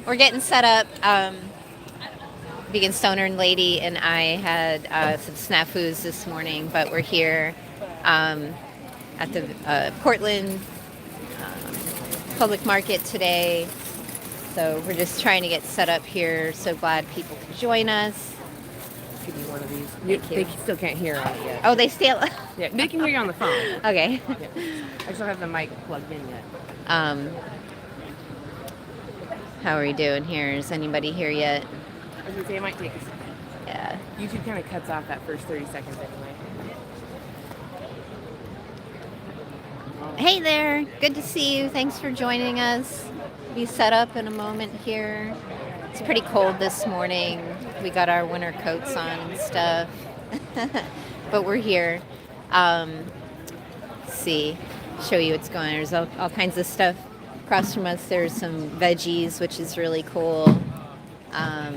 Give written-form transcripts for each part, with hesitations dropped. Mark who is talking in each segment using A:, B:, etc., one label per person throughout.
A: We're getting set up. Vegan Stoner and Lady and I had some snafus this morning, but we're here um, at the Portland Public Market today. So we're just trying to get set up here. So glad people could join us.
B: Give you one of these.
A: Thank you.
B: They still can't hear on it yet.
A: Oh, they still.
B: Yeah, they can hear you on the phone.
A: Okay.
B: Yeah. I still have the mic plugged in yet.
A: How are you doing here? Is anybody here yet?
B: I was gonna say it might take a second.
A: Yeah.
B: YouTube kind of cuts off that first 30 seconds anyway.
A: Hey there. Good to see you. Thanks for joining us. Be set up in a moment here. It's pretty cold this morning. We got our winter coats on and stuff. But we're here. See, show you what's going on. There's all kinds of stuff. Across from us, there's some veggies, which is really cool. I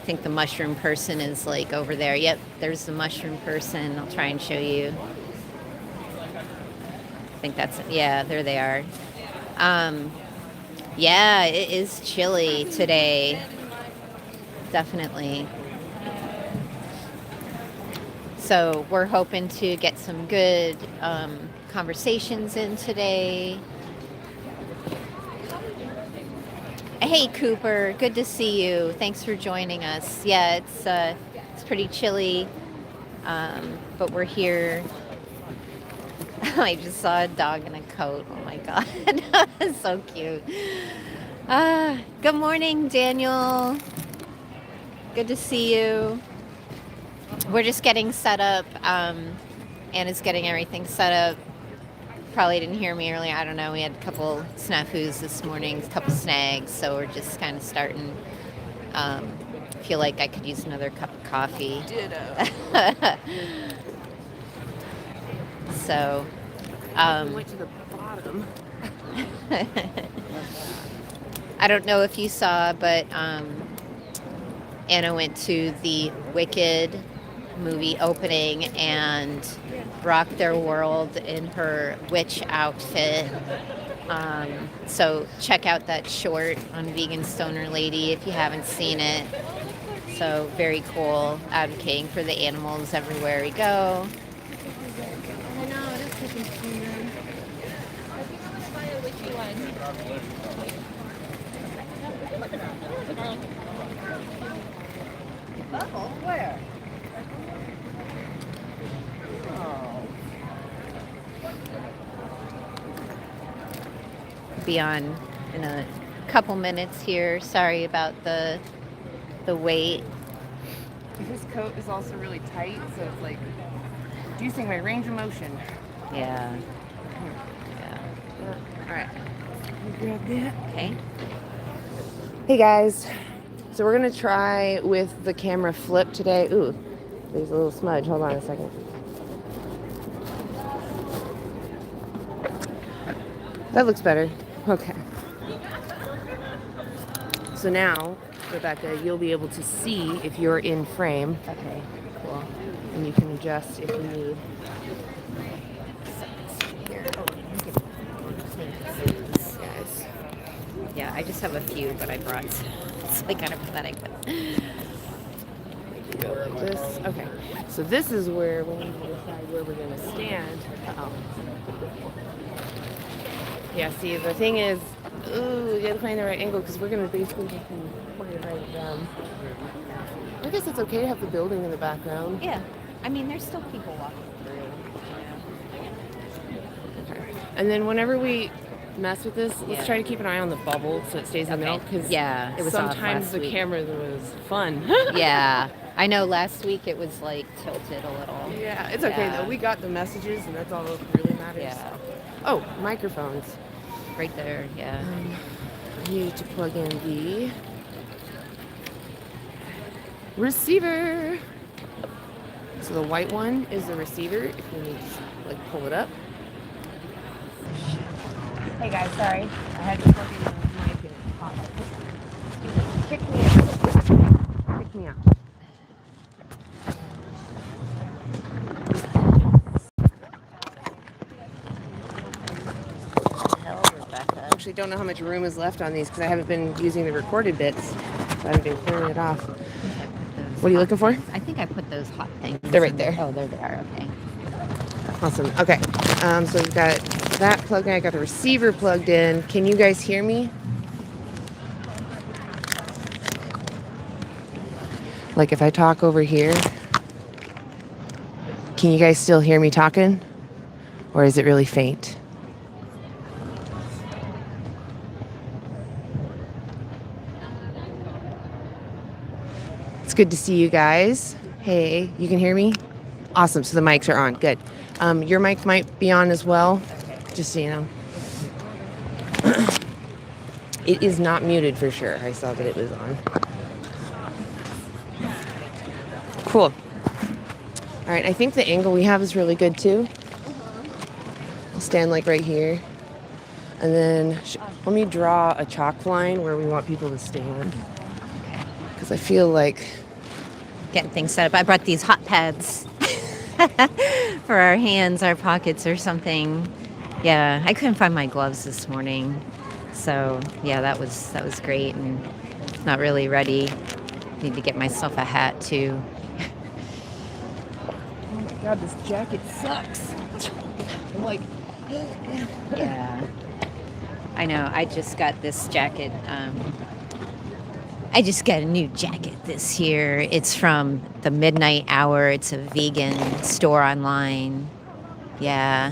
A: think the mushroom person is like over there. Yep, there's the mushroom person. I'll try and show you. I think that's it. Yeah, there they are. Yeah, it is chilly today. Definitely. So we're hoping to get some good conversations in today. Hey Cooper, good to see you. Thanks for joining us. Yeah, it's pretty chilly, but we're here. I just saw a dog in a coat. Oh my god, so cute. Good morning, Daniel. Good to see you. We're just getting set up. Anna's getting everything set up. Probably didn't hear me earlier. I don't know. We had a couple snafus this morning, a couple snags, so we're just kind of starting. Feel like I could use another cup of coffee.
B: Ditto.
A: So,
B: We went to the bottom.
A: I don't know if you saw, but Anna went to the Wicked movie opening and rocked their world in her witch outfit. So check out that short on Vegan Stoner Lady if you haven't seen it. So very cool, advocating for the animals everywhere we go.
B: I know, it is taking too long. Which one?
C: Oh, where?
A: Be on in a couple minutes here. Sorry about the wait.
B: This coat is also really tight, so it's like reducing my range of motion.
A: Yeah.
B: All right. Grab that.
A: Okay.
B: Hey guys, so we're gonna try with the camera flip today. Ooh, there's a little smudge. Hold on a second. That looks better. Okay. So now, Rebecca, you'll be able to see if you're in frame.
A: Okay. Cool.
B: And you can adjust if you need.
A: Here. Oh, guys. Yeah, I just have a few, but I brought. It's like kind of pathetic, but.
B: Go like this. Okay. So this is where we need to decide where we're gonna stand. Uh-oh. Yeah, see, the thing is, ooh, we gotta find the right angle because we're gonna basically just point it right down. I guess it's okay to have the building in the background.
A: Yeah. I mean, there's still people walking through.
B: Okay. And then whenever we mess with this, let's
A: Yeah.
B: try to keep an eye on the bubble so it stays in the middle because
A: Yeah, it was off
B: sometimes
A: last
B: the
A: week.
B: camera was fun.
A: Yeah. I know last week it was like tilted a little.
B: Yeah, it's okay
A: Yeah.
B: though. We got the messages and that's all that really matters.
A: Yeah.
B: Oh, microphones.
A: Right there, yeah.
B: I need to plug in the receiver. So the white one is the receiver if you need to like pull it up. Hey guys, sorry. I had to plug in the mic and it popped up. Excuse me. Kick me out. Kick me out.
A: Hell, Rebecca.
B: actually don't know how much room is left on these because I haven't been using the recorded bits. So I haven't been clearing it off. What are you looking for?
A: I think I put those hot things.
B: They're right there.
A: Oh, there they are. Okay.
B: Awesome. Okay. So we've got that plugged in. I got the receiver plugged in. Can you guys hear me? Like if I talk over here, can you guys still hear me talking? Or is it really faint? It's good to see you guys. Hey, you can hear me? Awesome. So the mics are on. Good. Your mic might be on as well. Just so you know. It is not muted for sure. I saw that it was on. Cool. All right. I think the angle we have is really good too. I'll stand like right here. And then let me draw a chalk line where we want people to stand. Because I feel like
A: Getting things set up. I brought these hot pads for our hands, our pockets, or something. Yeah, I couldn't find my gloves this morning, so yeah, that was great. And not really ready. Need to get myself a hat too.
B: oh my god, this jacket sucks. I'm like,
A: Yeah, I know. I just got this jacket. I just got a new jacket this year. It's from the Midnight Hour. It's a vegan store online. Yeah.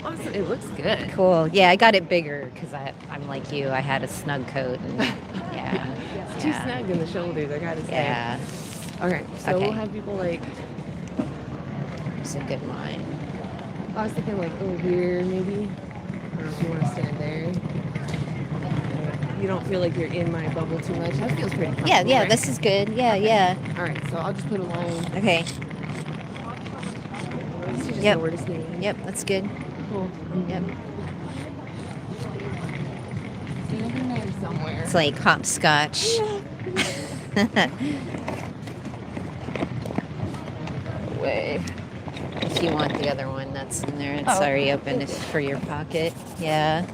B: awesome. It looks good.
A: Cool. Yeah, I got it bigger because I'm like you. I had a snug coat. And, yeah.
B: It's too snug in the shoulders, I gotta say.
A: Yeah.
B: Okay, so
A: Okay.
B: we'll have people like,
A: It's a good line.
B: I was thinking like over here maybe. I don't know if you want to stand there. You don't feel like you're in my bubble too much. That feels pretty comfortable.
A: Yeah,
B: right?
A: this is good. Yeah.
B: All right, so I'll just put a line.
A: Okay.
B: So you just
A: Yep.
B: know where to stand.
A: Yep, that's good.
B: Cool.
A: Yep.
B: Standing there somewhere.
A: It's like hopscotch.
B: Way.
A: If you want the other one, that's in there. It's
B: Oh.
A: already open. It's for your pocket. Yeah.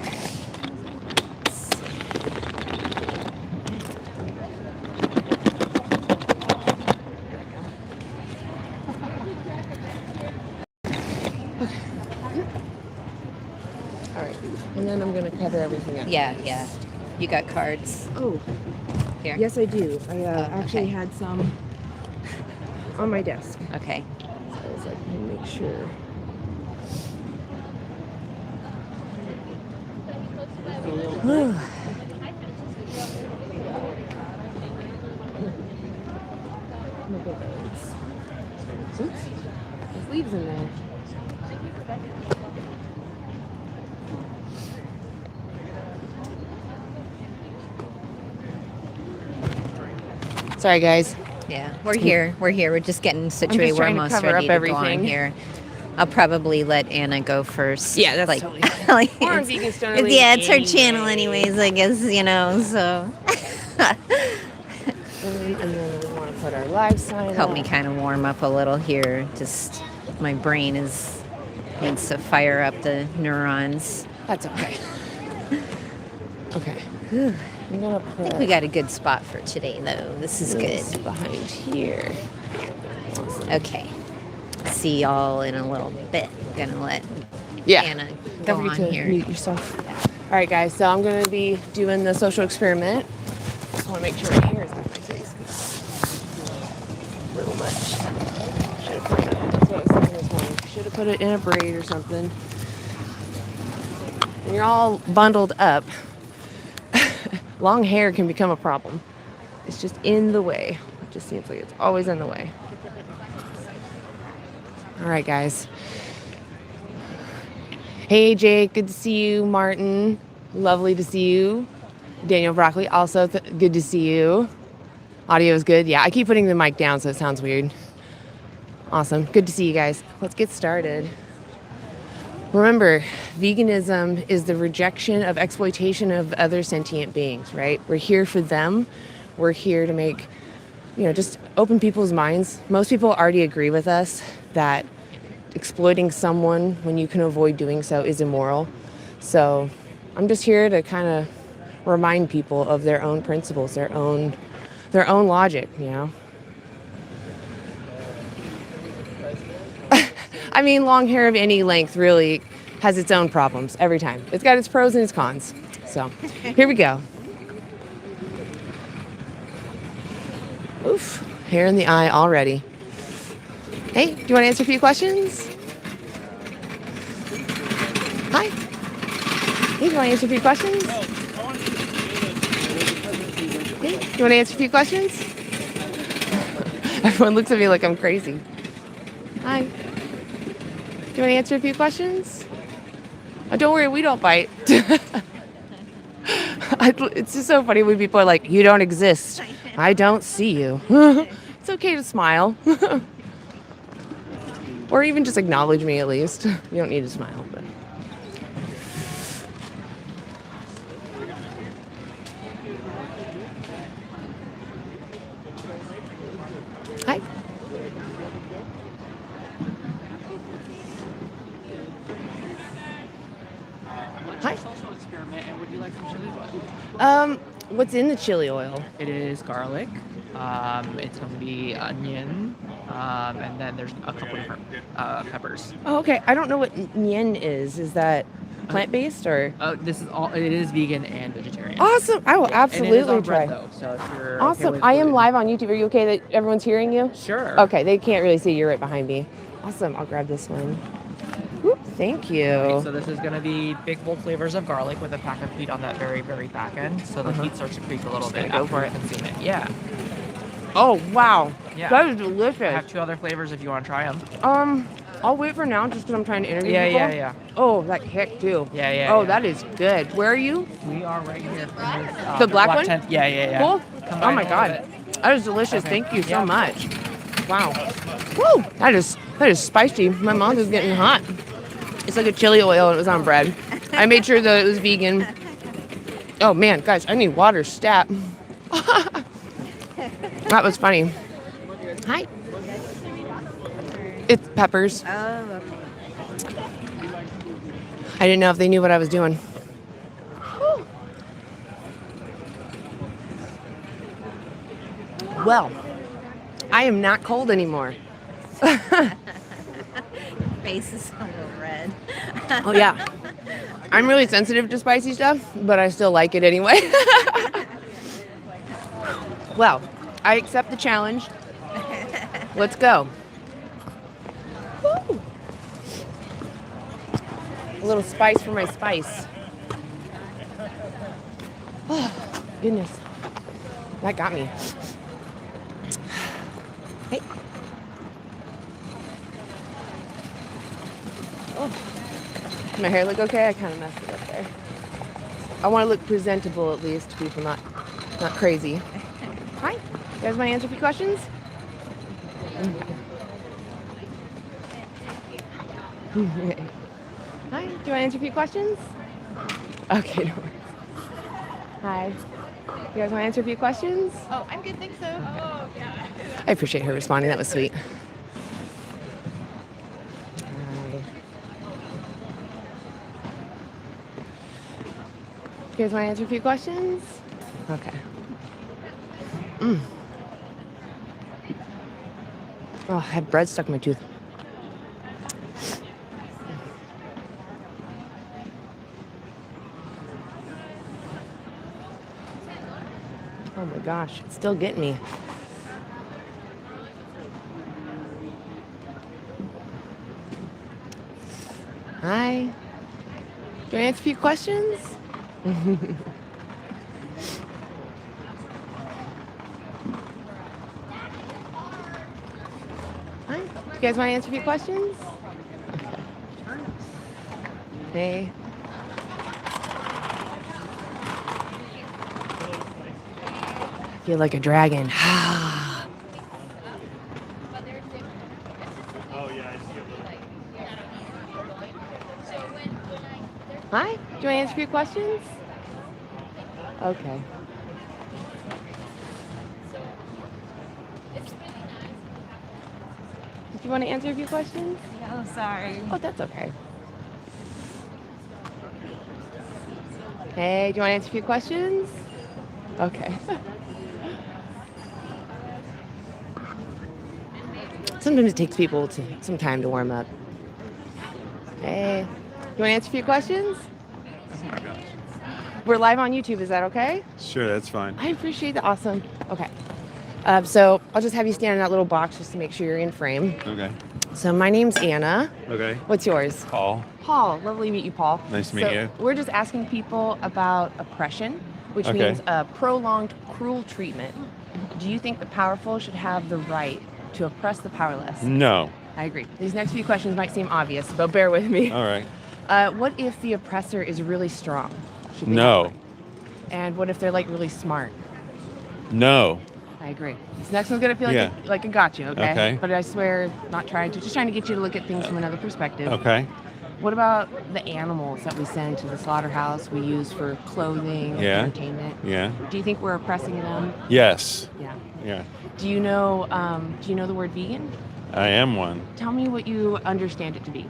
B: All right, and then I'm gonna cover everything up.
A: Yeah. You got cards
B: Oh,
A: here?
B: yes, I do. I actually
A: okay.
B: had some on my desk.
A: Okay.
B: So I was like, let me make sure.
A: Whew.
B: Look at those. Oops, there's leaves in there. Sorry, guys.
A: Yeah, we're here. We're just getting situated. We're
B: trying to
A: almost
B: cover
A: ready
B: up
A: to go on
B: everything.
A: here. I'll probably let Anna go first.
B: Yeah, that's
A: like,
B: totally
A: like
B: We're on
A: it's-
B: Vegan Stoner
A: it's-
B: Lady
A: yeah, it's her
B: anyway.
A: channel anyways, I guess, so.
B: And then we want to put our live sign
A: Help
B: up.
A: me kind of warm up a little here. Just my brain needs to fire up the neurons.
B: That's okay. Okay.
A: Whew.
B: I'm gonna
A: I
B: put
A: think we got a good spot for today, though. This is
B: this
A: good.
B: behind here. Awesome.
A: Okay. See y'all in a little bit. I'm gonna let
B: Yeah.
A: Anna go
B: Don't
A: on
B: forget to
A: here.
B: mute yourself. All right, guys. So I'm gonna be doing the social experiment. Just want to make sure my hair is out of my face. A little much. Should have put it. That's what I was thinking this morning. Should have put it in a braid or something. When you're all bundled up, long hair can become a problem. It's just in the way. It just seems like it's always in the way. All right, guys. Hey, Jake. Good to see you. Martin. Lovely to see you. Daniel Broccoli. Also good to see you. Audio is good. Yeah, I keep putting the mic down so it sounds weird. Awesome. Good to see you guys. Let's get started. Remember, veganism is the rejection of exploitation of other sentient beings, right? We're here for them. We're here to make, just open people's minds. Most people already agree with us that exploiting someone when you can avoid doing so is immoral. So I'm just here to kind of remind people of their own principles, their own logic, you know. I mean, long hair of any length really has its own problems every time. It's got its pros and its cons. So, here we go. Oof, hair in the eye already. Hey, do you want to answer a few questions? Hi. Hey, do you want to answer a few questions? Hey, do you want to answer a few questions? Everyone looks at me like I'm crazy. Hi. Do you want to answer a few questions? Oh, don't worry, we don't bite. It's just so funny when people are like, you don't exist. I don't see you. It's okay to smile. Or even just acknowledge me at least. You don't need to smile, but. Hi. Hi.
C: Social experiment, and would you like some chili oil?
B: What's in the chili oil?
C: It is garlic. It's going to be onion, and then there's a couple different peppers.
B: Oh, okay. I don't know what yen is. Is that plant-based or?
C: This is all. It is vegan and vegetarian.
B: Awesome. I will
C: Yeah, and it is
B: absolutely
C: on bread,
B: try.
C: though, so if you're okay
B: Awesome.
C: with
B: I am
C: gluten-
B: live on YouTube. Are you okay that everyone's hearing you?
C: Sure.
B: Okay. They can't really see. You're right behind me. Awesome. I'll grab this one. Whoop, thank you.
C: Okay, so this is going to be big, bold flavors of garlic with a pack of heat on that very, very back end. So the heat starts to creep a little bit
B: gonna go
C: after
B: for
C: you
B: it.
C: consume it. Yeah.
B: Oh, wow.
C: Yeah.
B: That is
C: I
B: delicious.
C: have 2 other flavors if you want to try them.
B: I'll wait for now just because I'm trying to interview
C: Yeah,
B: people.
C: yeah.
B: Oh, that kick too.
C: Yeah.
B: Oh, that is good. Where are you?
C: We are right here. In this,
B: The black one?
C: tent. Yeah.
B: Cool.
C: Combine
B: Oh my
C: a little
B: god.
C: bit.
B: That is delicious.
C: Okay.
B: Thank you so
C: Yeah.
B: much. Wow. Woo! That is spicy. My mouth is getting hot. It's like a chili oil and it was on bread. I made sure that it was vegan. Oh man, guys, I need water stat. That was funny. Hi. It's peppers.
A: Oh, okay.
B: I didn't know if they knew what I was doing. Whew. Well, I am not cold anymore.
A: Face is a little red.
B: Oh yeah. I'm really sensitive to spicy stuff, but I still like it anyway. Well, I accept the challenge. Let's go. Woo. A little spice for my spice. Oh, goodness. That got me. Hey. Oh. My hair look okay? I kind of messed it up there. I want to look presentable at least to people, not crazy. Hi. You guys want to answer a few questions? Hi. Do you want to answer a few questions? Okay. No worries. Hi. You guys want to answer a few questions?
A: Oh, I'm good. Think so. Oh, yeah.
B: I appreciate her responding. That was sweet. You guys want to answer a few questions? Okay. Oh, I had bread stuck in my tooth. Oh my gosh, it's still getting me. Hi. Do you want to answer a few questions? Hi. You guys want to answer a few questions? Hey. I feel like a dragon. Hi. Do you want to answer a few questions? Okay. Do you want to answer a few questions?
A: Oh, sorry.
B: Oh, that's okay. Hey, do you want to answer a few questions? Okay. Sometimes it takes people some time to warm up. Hey, you want to answer a few questions?
D: Oh my gosh.
B: We're live on YouTube. Is that okay?
D: Sure, that's fine.
B: I appreciate that. Awesome. Okay. So I'll just have you stand in that little box just to make sure you're in frame.
D: Okay.
B: So my name's Anna.
D: Okay.
B: What's yours?
D: Paul.
B: Paul. Lovely to meet you, Paul.
D: Nice to meet you.
B: We're just asking people about oppression, which
D: Okay.
B: means prolonged cruel treatment. Do you think the powerful should have the right to oppress the powerless?
D: No.
B: I agree. These next few questions might seem obvious, but bear with me.
D: All right.
B: What if the oppressor is really strong? Should they
D: No.
B: have one? And what if they're like really smart?
D: No.
B: I agree. This next one's gonna feel like it got you, okay?
D: Okay.
B: But I swear, not trying to, just trying to get you to look at things from another perspective.
D: Okay.
B: What about the animals that we send to the slaughterhouse we use for clothing and
D: Yeah.
B: entertainment?
D: Yeah.
B: Do you think we're oppressing them?
D: Yes.
B: Yeah.
D: Yeah.
B: Do you know the word vegan?
D: I am one.
B: Tell me what you understand it to be.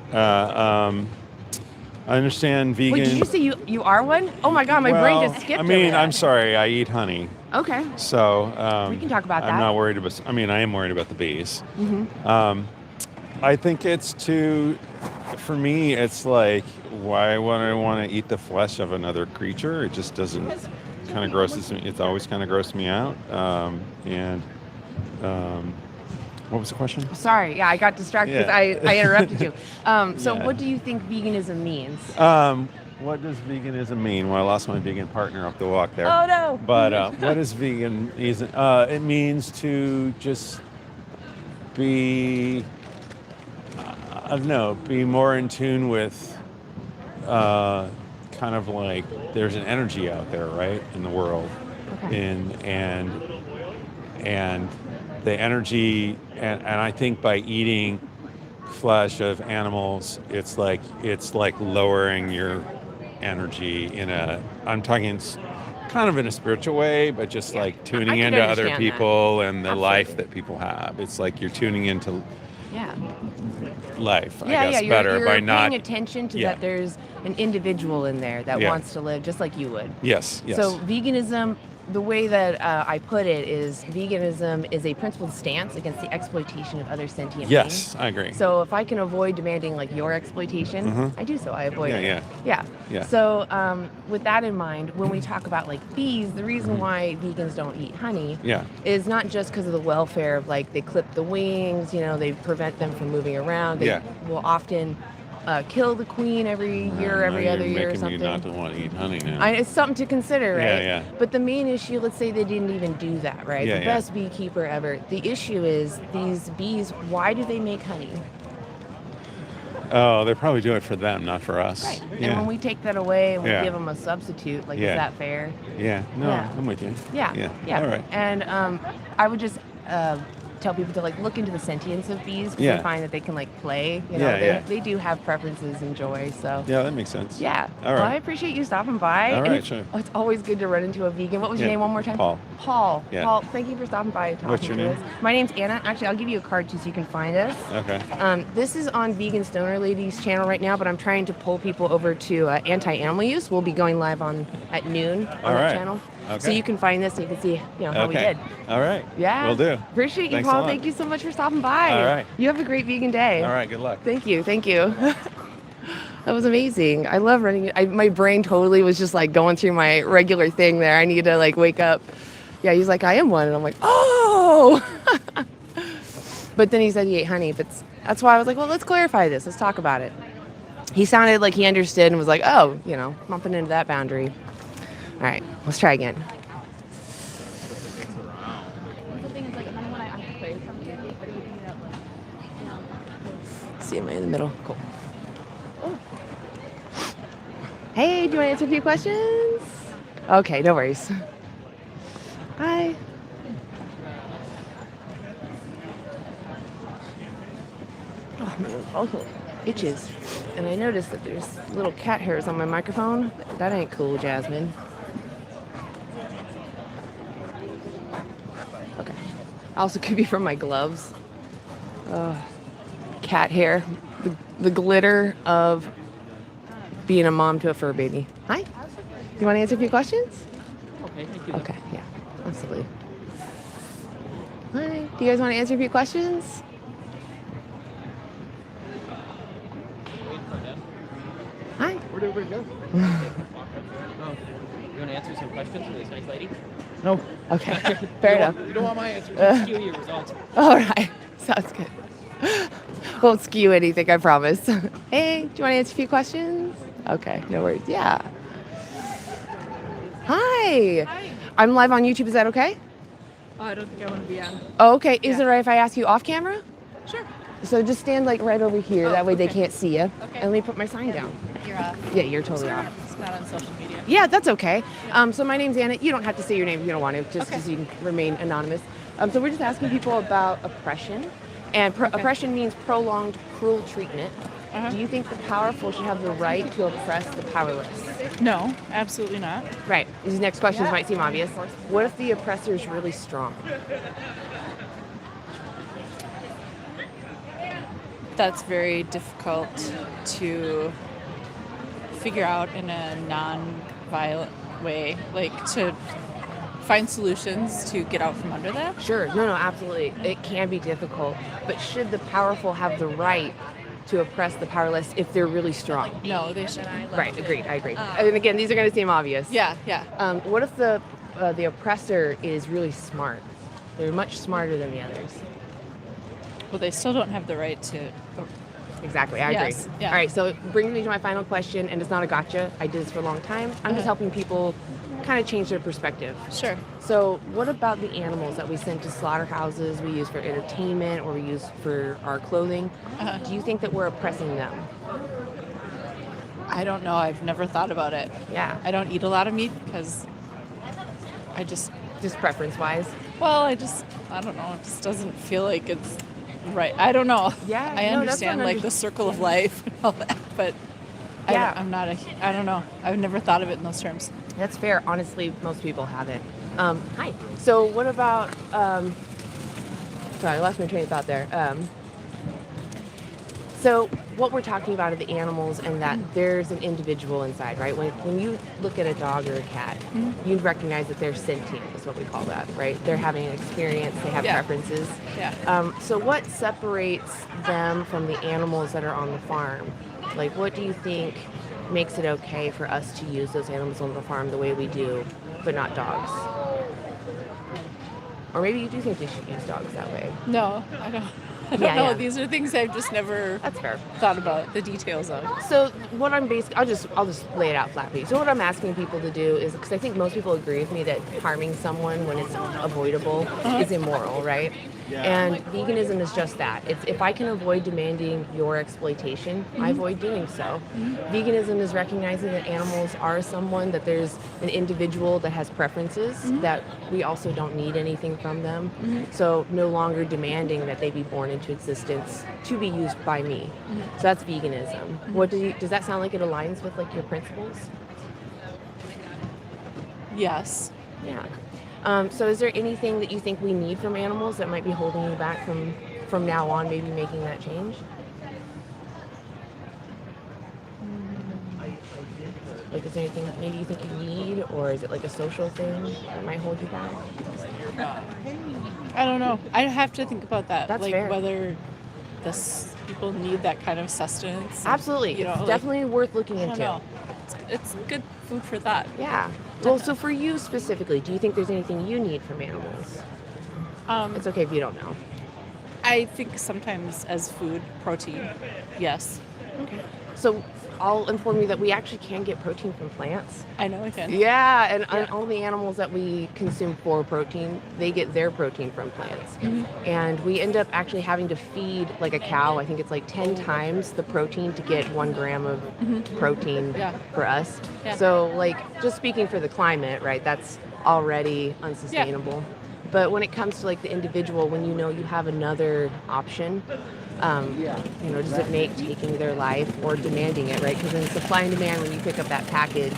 D: I understand vegan.
B: Wait, did you say you are one? Oh my God, my brain just skipped.
D: I mean,
B: over
D: I'm
B: that.
D: sorry. I eat honey,
B: Okay.
D: so
B: We can talk about
D: I'm
B: that.
D: not worried about. I mean, I am worried about the bees.
B: Mm-hmm.
D: I think it's too. For me, it's like, why would I want to eat the flesh of another creature? It just doesn't. Kind of grosses me. It's always kind of grossed me out. What was the question?
B: Sorry, yeah, I got distracted because
D: Yeah.
B: I interrupted you. So
D: Yeah.
B: what do you think veganism means?
D: What does veganism mean? Well, I lost my vegan partner off the walk there.
B: Oh no!
D: But what is veganism? It means to just be, I don't know, be more in tune with kind of like there's an energy out there, right, in the world.
B: Okay.
D: And the energy, and I think by eating flesh of animals, it's like lowering your energy I'm talking kind of in a spiritual way, but just like
B: I
D: tuning
B: could
D: into other
B: understand that.
D: people and the
B: Absolutely.
D: life that people have. It's like you're tuning into
B: Yeah.
D: life, I
B: Yeah,
D: guess,
B: yeah.
D: better
B: You're
D: by
B: paying
D: not.
B: attention to
D: Yeah.
B: that there's an individual in there that
D: Yeah.
B: wants to live just like you would.
D: Yes, yes.
B: So veganism, the way that I put it is veganism is a principled stance against the exploitation of other sentient beings.
D: Yes, I agree.
B: So if I can avoid demanding like your exploitation, I do so. I avoid
D: Yeah,
B: it.
D: yeah.
B: Yeah.
D: Yeah.
B: So with that in mind, when we talk about like bees, the reason why vegans don't eat honey
D: Yeah.
B: is not just because of the welfare of like they clip the wings, they prevent them from moving around. They
D: Yeah.
B: will often kill the queen every year, every other year or
D: You're
B: something.
D: making me not to want to eat honey now.
B: It's something to consider, right?
D: Yeah, yeah.
B: But the main issue, let's say they didn't even do that, right?
D: Yeah,
B: The
D: yeah.
B: best beekeeper ever. The issue is these bees, why do they make honey?
D: Oh, they're probably doing it for them, not for us.
B: Right.
D: Yeah.
B: And when we take that away and we
D: Yeah.
B: give them a substitute, like,
D: Yeah.
B: is that fair?
D: Yeah. No,
B: Yeah.
D: I'm with you.
B: Yeah.
D: Yeah. All right.
B: And I would just tell people to like look into the sentience of bees because
D: Yeah.
B: they find that they can like play.
D: Yeah.
B: They do have preferences and joy. So
D: Yeah, that makes sense.
B: yeah.
D: All
B: Well, I
D: right.
B: appreciate you stopping by.
D: All
B: And
D: right,
B: it's,
D: sure.
B: it's always good to run into a vegan. What was your
D: Yeah.
B: name one more time?
D: Paul.
B: Paul.
D: Yeah.
B: Paul, thank you for stopping by and talking
D: What's your
B: to
D: name?
B: us. My name's Anna. Actually, I'll give you a card too so you can find us.
D: Okay.
B: This is on Vegan Stoner Ladies channel right now, but I'm trying to pull people over to Anti-Animal Use. We'll be going live at noon on
D: All
B: that
D: right.
B: channel. So
D: Okay.
B: you can find this and you can see how we
D: Okay.
B: did.
D: All right.
B: Yeah.
D: Will do.
B: Appreciate you,
D: Thanks a
B: Paul.
D: lot.
B: Thank you so much for stopping by.
D: All right.
B: You have a great vegan day.
D: All right. Good luck.
B: Thank you. Thank you. That was amazing. I love running. My brain totally was just like going through my regular thing there. I need to like wake up. Yeah, he's like, I am one. And I'm like, oh. But then he said he ate honey. But that's why I was like, well, let's clarify this. Let's talk about it. He sounded like he understood and was like, oh, bumping into that boundary. All right, let's try again. See, am I in the middle? Cool. Oh. Hey, do you want to answer a few questions? Okay, no worries. Hi. Oh, my nose also itches. And I noticed that there's little cat hairs on my microphone. That ain't cool, Jasmine. Okay. Also could be from my gloves. Cat hair. The glitter of being a mom to a fur baby. Hi. you want to answer a few questions?
C: Okay, thank you.
B: Okay, yeah, absolutely. Hi, do you guys want to answer a few questions? Hi.
E: Where did everybody go?
C: Oh, you want to answer some questions for this nice lady?
E: No.
B: Okay, fair enough.
E: You don't want my answer.
C: Skew your results.
B: All right, sounds good. Won't skew anything, I promise. Hey, do you want to answer a few questions? Okay, no worries. Yeah. Hi.
F: Hi.
B: I'm live on YouTube. Is that okay?
F: Oh, I don't think I want to be on.
B: Oh, okay. Is
F: Yeah.
B: it right if I ask you off camera?
F: Sure.
B: So just stand like right over here. That way they
F: okay.
B: can't see you.
F: Okay.
B: And let me put my sign down.
F: You're off.
B: Yeah, you're totally off.
F: It's not on social media.
B: Yeah, that's okay. So my name's Anna. You don't have to say your name if you don't want to, just
F: Okay.
B: so you can remain anonymous. So we're just asking people about oppression. And oppression means prolonged cruel treatment.
F: Uh-huh.
B: Do you think the powerful should have the right to oppress the powerless?
F: No, absolutely not.
B: Right. These next questions might seem obvious. What if the oppressor is really strong?
F: That's very difficult to figure out in a non-violent way, like to find solutions to get out from under that.
B: Sure. No, absolutely. It can be difficult. But should the powerful have the right to oppress the powerless if they're really strong?
F: No, they shouldn't.
B: Right. Agreed. I agree. And again, these are going to seem obvious.
F: Yeah, yeah.
B: What if the oppressor is really smart? They're much smarter than the others.
F: Well, they still don't have the right to.
B: Exactly, I
F: Yes,
B: agree.
F: yeah.
B: All right, so it brings me to my final question, and it's not a gotcha. I did this for a long time. I'm just helping people kind of change their perspective.
F: Sure.
B: So, what about the animals that we send to slaughterhouses, we use for entertainment, or we use for our clothing? Do you think that we're oppressing them?
F: I don't know. I've never thought about it.
B: Yeah,
F: I don't eat a lot of meat because I just,
B: just preference-wise.
F: I don't know. It just doesn't feel like it's right. I don't know.
B: Yeah,
F: I
B: no, that's
F: understand
B: not
F: like the circle of life and all that, but
B: Yeah.
F: I don't know. I've never thought of it in those terms.
B: That's fair. Honestly, most people haven't. Hi. So, what about? Sorry, I lost my train of thought there. So what we're talking about are the animals, and that there's an individual inside, right? When you look at a dog or a cat, you recognize that they're sentient, is what we call that, right? They're having an experience, they have
F: Yeah.
B: preferences.
F: Yeah.
B: So what separates them from the animals that are on the farm? Like, what do you think makes it okay for us to use those animals on the farm the way we do, but not dogs? Or maybe you do think we should use dogs that way.
F: No, I don't. I don't
B: Yeah,
F: know.
B: yeah.
F: These are things I've just never
B: That's fair.
F: thought about the details of.
B: So what I'm basically, I'll just lay it out flat for you. So what I'm asking people to do is, because I think most people agree with me that harming someone when it's avoidable is immoral, right? And veganism is just that. It's if I can avoid demanding your exploitation, I avoid doing so. Veganism is recognizing that animals are someone, that there's an individual that has preferences, that we also don't need anything from them. So no longer demanding that they be born into existence to be used by me. So that's veganism. What does that sound like? It aligns with like your principles?
F: Yes.
B: Yeah. So is there anything that you think we need from animals that might be holding you back from now on maybe making that change? Like, is there anything that maybe you think you need, or is it like a social thing that might hold you back?
F: I don't know. I have to think about that.
B: That's
F: like
B: fair.
F: whether people need that kind of sustenance.
B: Absolutely.
F: You know,
B: It's
F: like,
B: definitely worth looking
F: I don't
B: into.
F: know. It's good food for thought.
B: Yeah. Well, so for you specifically, do you think there's anything you need from animals? It's okay if you don't know.
F: I think sometimes as food, protein, yes.
B: So I'll inform you that we actually can get protein from plants.
F: I know we can.
B: Yeah, and
F: Yeah.
B: all the animals that we consume for protein, they get their protein from plants. And we end up actually having to feed like a cow, I think it's like 10 times the protein to get 1 gram of protein
F: Yeah.
B: for us.
F: Yeah.
B: So like, just speaking for the climate, right, that's already unsustainable. But when it comes to like the individual, when you know you have another option, does it make taking their life or demanding it, right? Because in supply and demand, when you pick up that package,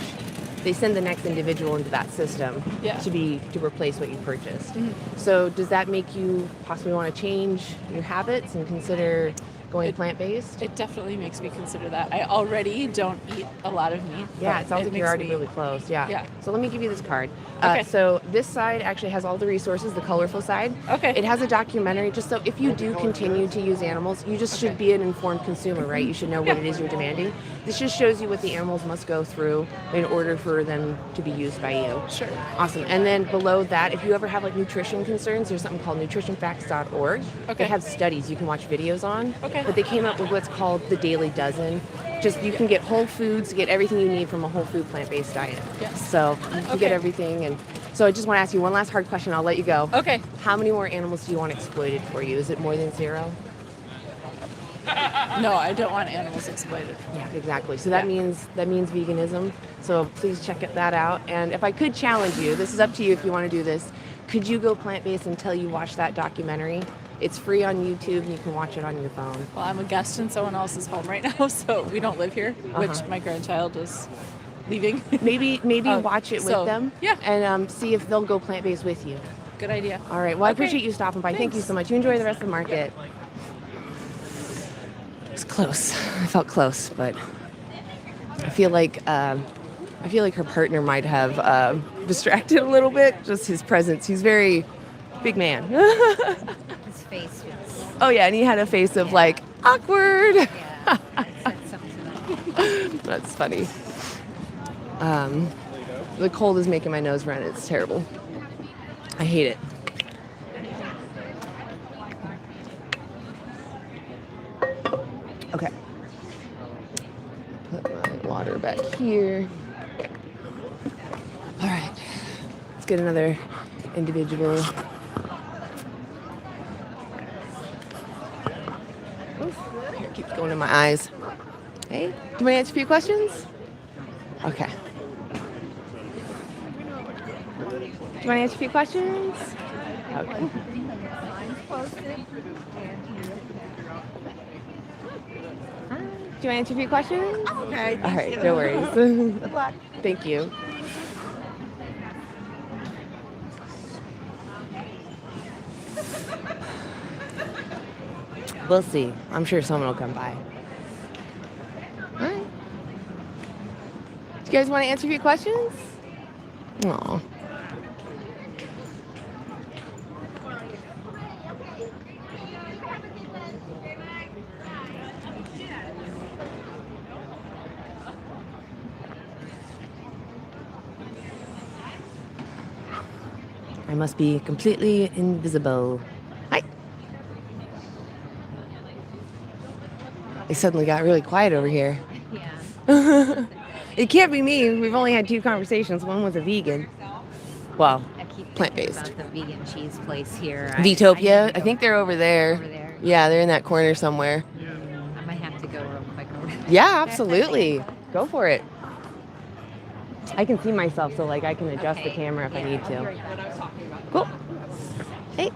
B: they send the next individual into that system
F: Yeah.
B: to replace what you purchased. So does that make you possibly want to change your habits and consider going plant-based?
F: It definitely makes me consider that. I already don't eat a lot of meat.
B: Yeah,
F: but
B: it sounds like you're
F: makes
B: already
F: me-
B: really close. Yeah.
F: Yeah.
B: So let me give you this card.
F: Okay.
B: So this side actually has all the resources, the colorful side.
F: Okay.
B: It has a documentary, just so if you do continue to use animals, you just should be an informed consumer, right? You should know what it is you're demanding. This just shows you what the animals must go through in order for them to be used by you.
F: Sure.
B: Awesome. And then below that, if you ever have like nutrition concerns, there's something called nutritionfacts.org.
F: Okay.
B: They have studies you can watch videos on.
F: Okay.
B: But they came up with what's called the Dailey Dozen. Just you can get whole foods, get everything you need from a whole food plant-based diet.
F: Yes.
B: So you can
F: Okay.
B: get everything. And so I just want to ask you one last hard question. I'll let you go.
F: Okay.
B: How many more animals do you want exploited for you? Is it more than 0?
F: No, I don't want animals exploited.
B: Yeah, exactly. So that
F: Yeah.
B: means veganism. So please check that out. And if I could challenge you, this is up to you if you want to do this. Could you go plant-based until you watch that documentary? It's free on YouTube and you can watch it on your phone.
F: Well, I'm a guest in someone else's home right now, so we don't live here, which my grandchild is leaving.
B: Maybe watch it with
F: so,
B: them.
F: yeah.
B: And see if they'll go plant-based with you.
F: Good idea.
B: All right. Well, I
F: Okay.
B: appreciate you stopping by. Thank you
F: Thanks.
B: so much. You enjoy the rest of the market. It's close. I felt close, but I feel like her partner might have distracted a little bit. Just his presence. He's very big man.
A: His face was.
B: Oh yeah, and he had a face of like awkward.
A: Yeah. I said something to him.
B: That's funny. The cold is making my nose run. It's terrible. I hate it. Okay. Put my water back here. All right. Let's get another individual. Oof, here, keeps going in my eyes. Hey, do you want to answer a few questions? Okay. Do you want to answer a few questions? Okay. Do you want to answer a few questions?
E: Okay.
B: All right, no worries. Good luck. Thank you. We'll see. I'm sure someone will come by. All right. Do you guys want to answer a few questions? Aw. I must be completely invisible. Hi. It suddenly got really quiet over here.
A: Yeah.
B: It can't be me. We've only had 2 conversations. One was a vegan. Well,
A: I keep thinking
B: plant-based.
A: about the vegan cheese place here.
B: Vitopia.
A: need to
B: I think they're over there.
A: Over there.
B: Yeah, they're in that corner somewhere.
A: I might have to go real quick over there.
B: Yeah, absolutely. Go for it. I can see myself, so like I can adjust the
A: Okay,
B: camera if I
A: yeah,
B: need
A: I'll be
B: to.
A: right back.
B: Cool. Hey.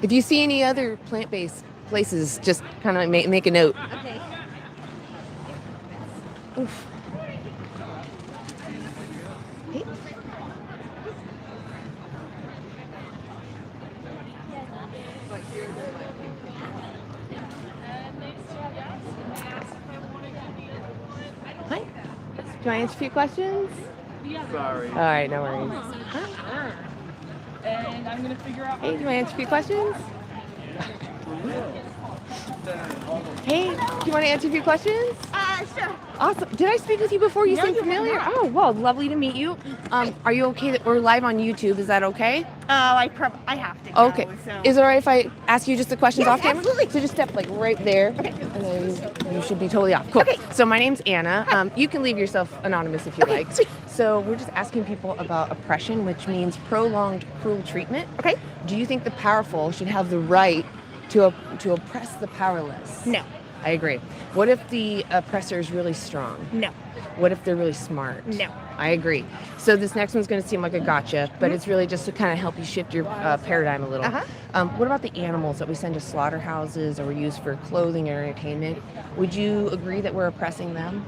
B: If you see any other plant-based places, just kind of make a note.
A: Okay.
B: Oof. Hey. Hi. Do you want to answer a few questions?
E: Sorry.
B: All right, no worries.
E: And I'm gonna figure out.
B: Hey, do you want to answer a few questions? Hey, do you want to answer a few questions?
E: Sure.
B: Awesome. Did I speak with you before? You
E: No,
B: seem
E: you have
B: familiar.
E: not.
B: Oh, well, lovely to meet you. Are you okay that we're live on YouTube? Is that okay?
E: I have to go.
B: Okay.
E: So.
B: Is it all right if I ask you just the questions
E: Yes,
B: off camera?
E: absolutely.
B: So just step like right there, and then you should be totally off. Cool.
E: Okay.
B: So my name's Anna. You can leave yourself anonymous if you like.
E: sweet.
B: So we're just asking people about oppression, which means prolonged cruel treatment.
E: Okay.
B: Do you think the powerful should have the right to oppress the powerless?
E: No.
B: I agree. What if the oppressor is really strong?
E: No.
B: What if they're really smart?
E: No.
B: I agree. So this next one's going to seem like a gotcha, but it's really just to kind of help you shift your paradigm a little. What about the animals that we send to slaughterhouses or we use for clothing and entertainment? Would you agree that we're oppressing them?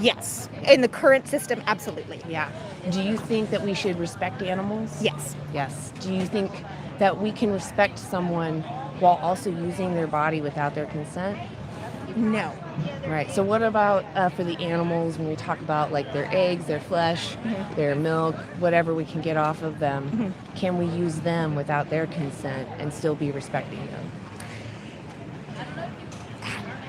E: Yes. In the current system, absolutely.
B: Yeah. Do you think that we should respect animals?
E: Yes.
B: Yes. Do you think that we can respect someone while also using their body without their consent?
E: No.
B: Right. So what about for the animals when we talk about like their eggs, their flesh, their milk, whatever we can get off of them? Can we use them without their consent and still be respecting them?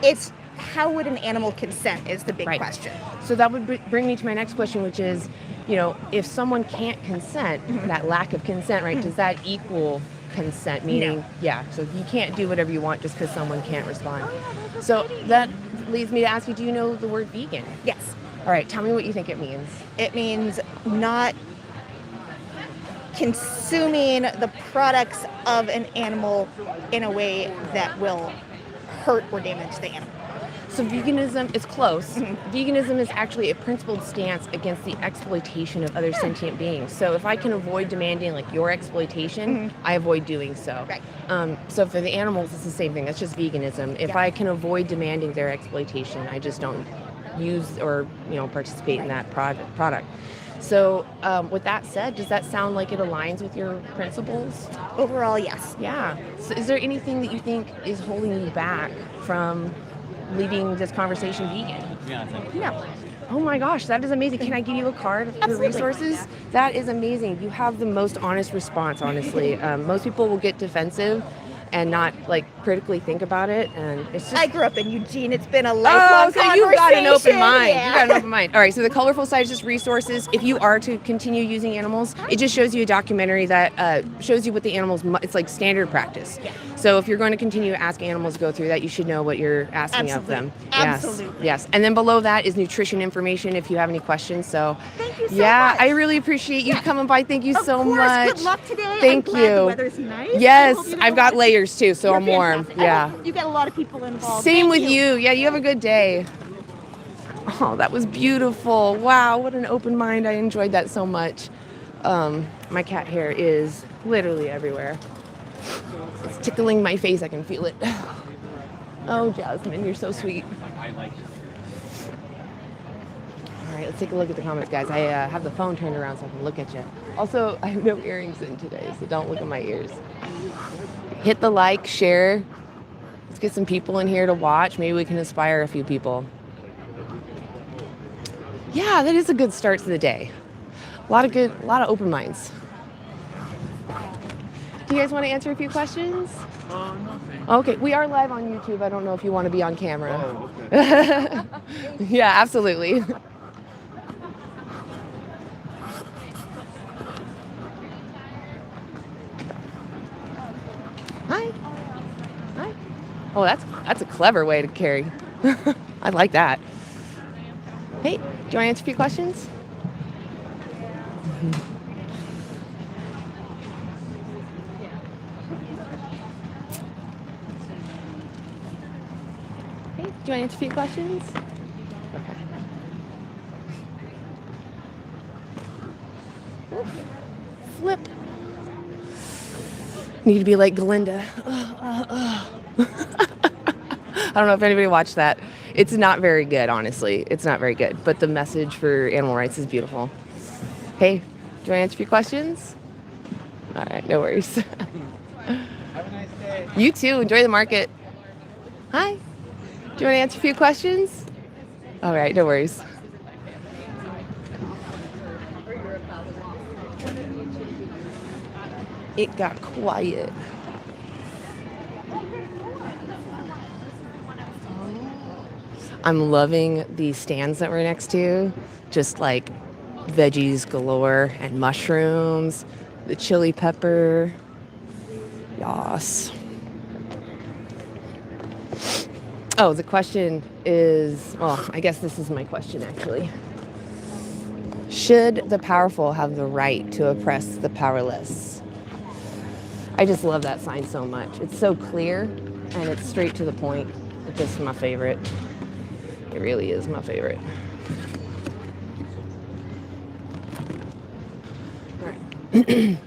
E: It's how would an animal consent is the big
B: Right.
E: question.
B: So that would bring me to my next question, which is, if someone can't consent, that lack of consent, right, does that equal consent? Meaning,
E: No.
B: yeah, so you can't do whatever you want just because someone can't respond. So that leads me to ask you, do you know the word vegan?
E: Yes.
B: All right, tell me what you think it means.
E: It means not consuming the products of an animal in a way that will hurt or damage the animal.
B: So veganism is close. Veganism is actually a principled stance against the exploitation of other sentient beings. So if I can avoid demanding like your exploitation, I avoid doing so.
E: Right.
B: So for the animals, it's the same thing. That's just veganism. If I can avoid demanding their exploitation, I just don't use or participate in that product. So with that said, does that sound like it aligns with your principles?
E: Overall, yes.
B: Yeah. So is there anything that you think is holding you back from leaving this conversation vegan?
E: No.
B: Oh my gosh, that is amazing. Can I give you a card for
E: Absolutely.
B: resources? That is amazing. You have the most honest response, honestly. Most people will get defensive and not critically think about it, and it's just
E: I grew up in Eugene. It's been a lifelong
B: so you've got an open
E: conversation.
B: mind.
E: Yeah.
B: You got an open mind. All right, so the colorful side is just resources. If you are to continue using animals, it just shows you a documentary that shows you what the animals, it's like standard practice.
E: Yeah.
B: So if you're going to continue asking animals to go through that, you should know what you're asking of them.
E: Absolutely.
B: Yes. And then below that is nutrition information if you have any questions. So
E: Thank you so
B: yeah,
E: much.
B: I really appreciate you coming by. Thank you
E: Of
B: so
E: course.
B: much.
E: Good luck today.
B: Thank
E: I'm glad
B: you.
E: The weather's nice. I
B: Yes,
E: hope you
B: I've got
E: guys-
B: layers too, so
E: You're
B: I'm warm.
E: fantastic. I
B: Yeah.
E: hope you get a lot of people involved.
B: Same
E: Thank
B: with you. Yeah, you have a good day. Oh, that was beautiful. Wow, what an open mind. I enjoyed that so much. My cat hair is literally everywhere. It's tickling my face. I can feel it. Oh, Jasmine, you're so sweet. All right, let's take a look at the comments, guys. I have the phone turned around so I can look at you. Also, I have no earrings in today, so don't look at my ears. Hit the like, share. Let's get some people in here to watch. Maybe we can inspire a few people. Yeah, that is a good start to the day. A lot of open minds. Do you guys want to answer a few questions? Okay, we are live on YouTube. I don't know if you want to be on camera.
G: Oh, okay.
B: Yeah, absolutely. Hi. Hi. Oh, that's a clever way to carry. I like that. Hey, do you want to answer a few questions? Hey, do you want to answer a few questions? Okay. Oof. Flip. Need to be like Glinda. I don't know if anybody watched that. It's not very good, honestly. It's not very good. But the message for animal rights is beautiful. Hey, do you want to answer a few questions? All right, no worries.
G: Have a nice day.
B: You too. Enjoy the market. Hi. Do you want to answer a few questions? All right, no worries. It got quiet. I'm loving the stands that we're next to. Just like veggies galore and mushrooms, the chili pepper. Yas. Oh, the question is, well, I guess this is my question actually. Should the powerful have the right to oppress the powerless? I just love that sign so much. It's so clear and it's straight to the point. It's just my favorite. It really is my favorite. All right.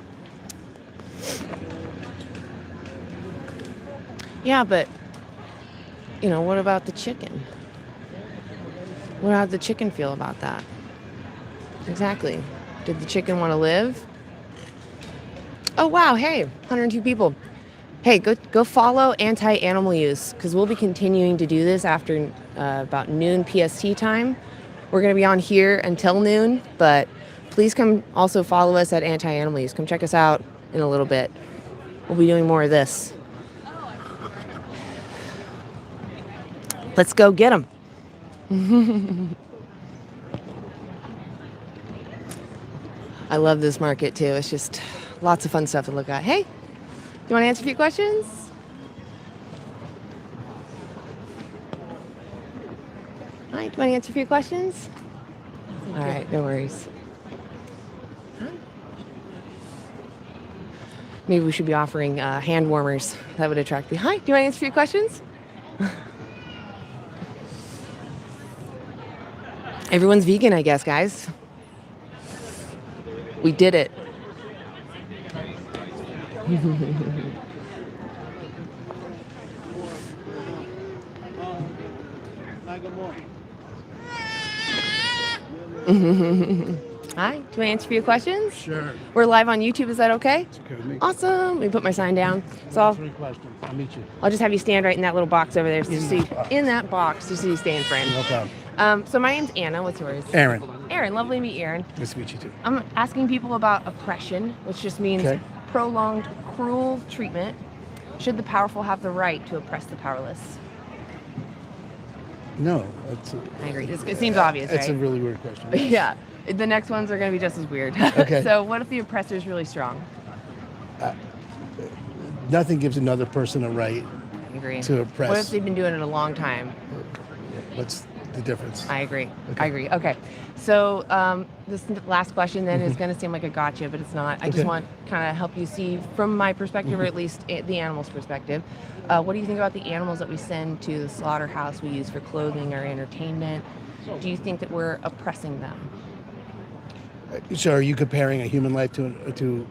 B: Yeah, but, what about the chicken? How did the chicken feel about that? Exactly. Did the chicken want to live? Oh, wow. Hey, 102 people. Hey, go follow anti-animal use, because we'll be continuing to do this after about noon PST time. We're going to be on here until noon, but please come also follow us at anti-animal use. Come check us out in a little bit. We'll be doing more of this. Let's go get them. I love this market too. It's just lots of fun stuff to look at. Hey, you want to answer a few questions? All right, do you want to answer a few questions? All right, no worries. Maybe we should be offering hand warmers. That would attract me. Hi, do you want to answer a few questions? Everyone's vegan, I guess, guys. We did it. Hi, do you want to answer a few questions?
H: Sure.
B: We're live on YouTube, is that okay?
H: It's okay with me.
B: Awesome. Let me put my sign down. So
H: Three questions. I'll meet you.
B: I'll just have you stand right in that little box over there. So you
H: In
B: see,
H: that box.
B: in that box, just so you stay in frame.
H: No problem.
B: So my name's Anna. What's yours?
H: Aaron.
B: Aaron, lovely to meet you, Aaron.
H: Nice to meet you too.
B: I'm asking people about oppression, which just means
H: Okay.
B: prolonged cruel treatment. Should the powerful have the right to oppress the powerless?
H: No,
B: I agree. It seems obvious,
H: that's
B: right?
H: a really weird question.
B: Yeah. The next ones are going to be just as weird.
H: Okay.
B: So what if the oppressor is really strong?
H: Nothing gives another person a right
B: I agree.
H: to oppress.
B: What if they've been doing it a long time?
H: What's the difference?
B: I agree.
H: Okay.
B: I agree. Okay. So this last question then is going to seem like a gotcha, but it's not. I just
H: Okay.
B: want kind of help you see from my perspective, or at least the animal's perspective. What do you think about the animals that we send to the slaughterhouse we use for clothing or entertainment? Do you think that we're oppressing them?
H: So are you comparing a human life to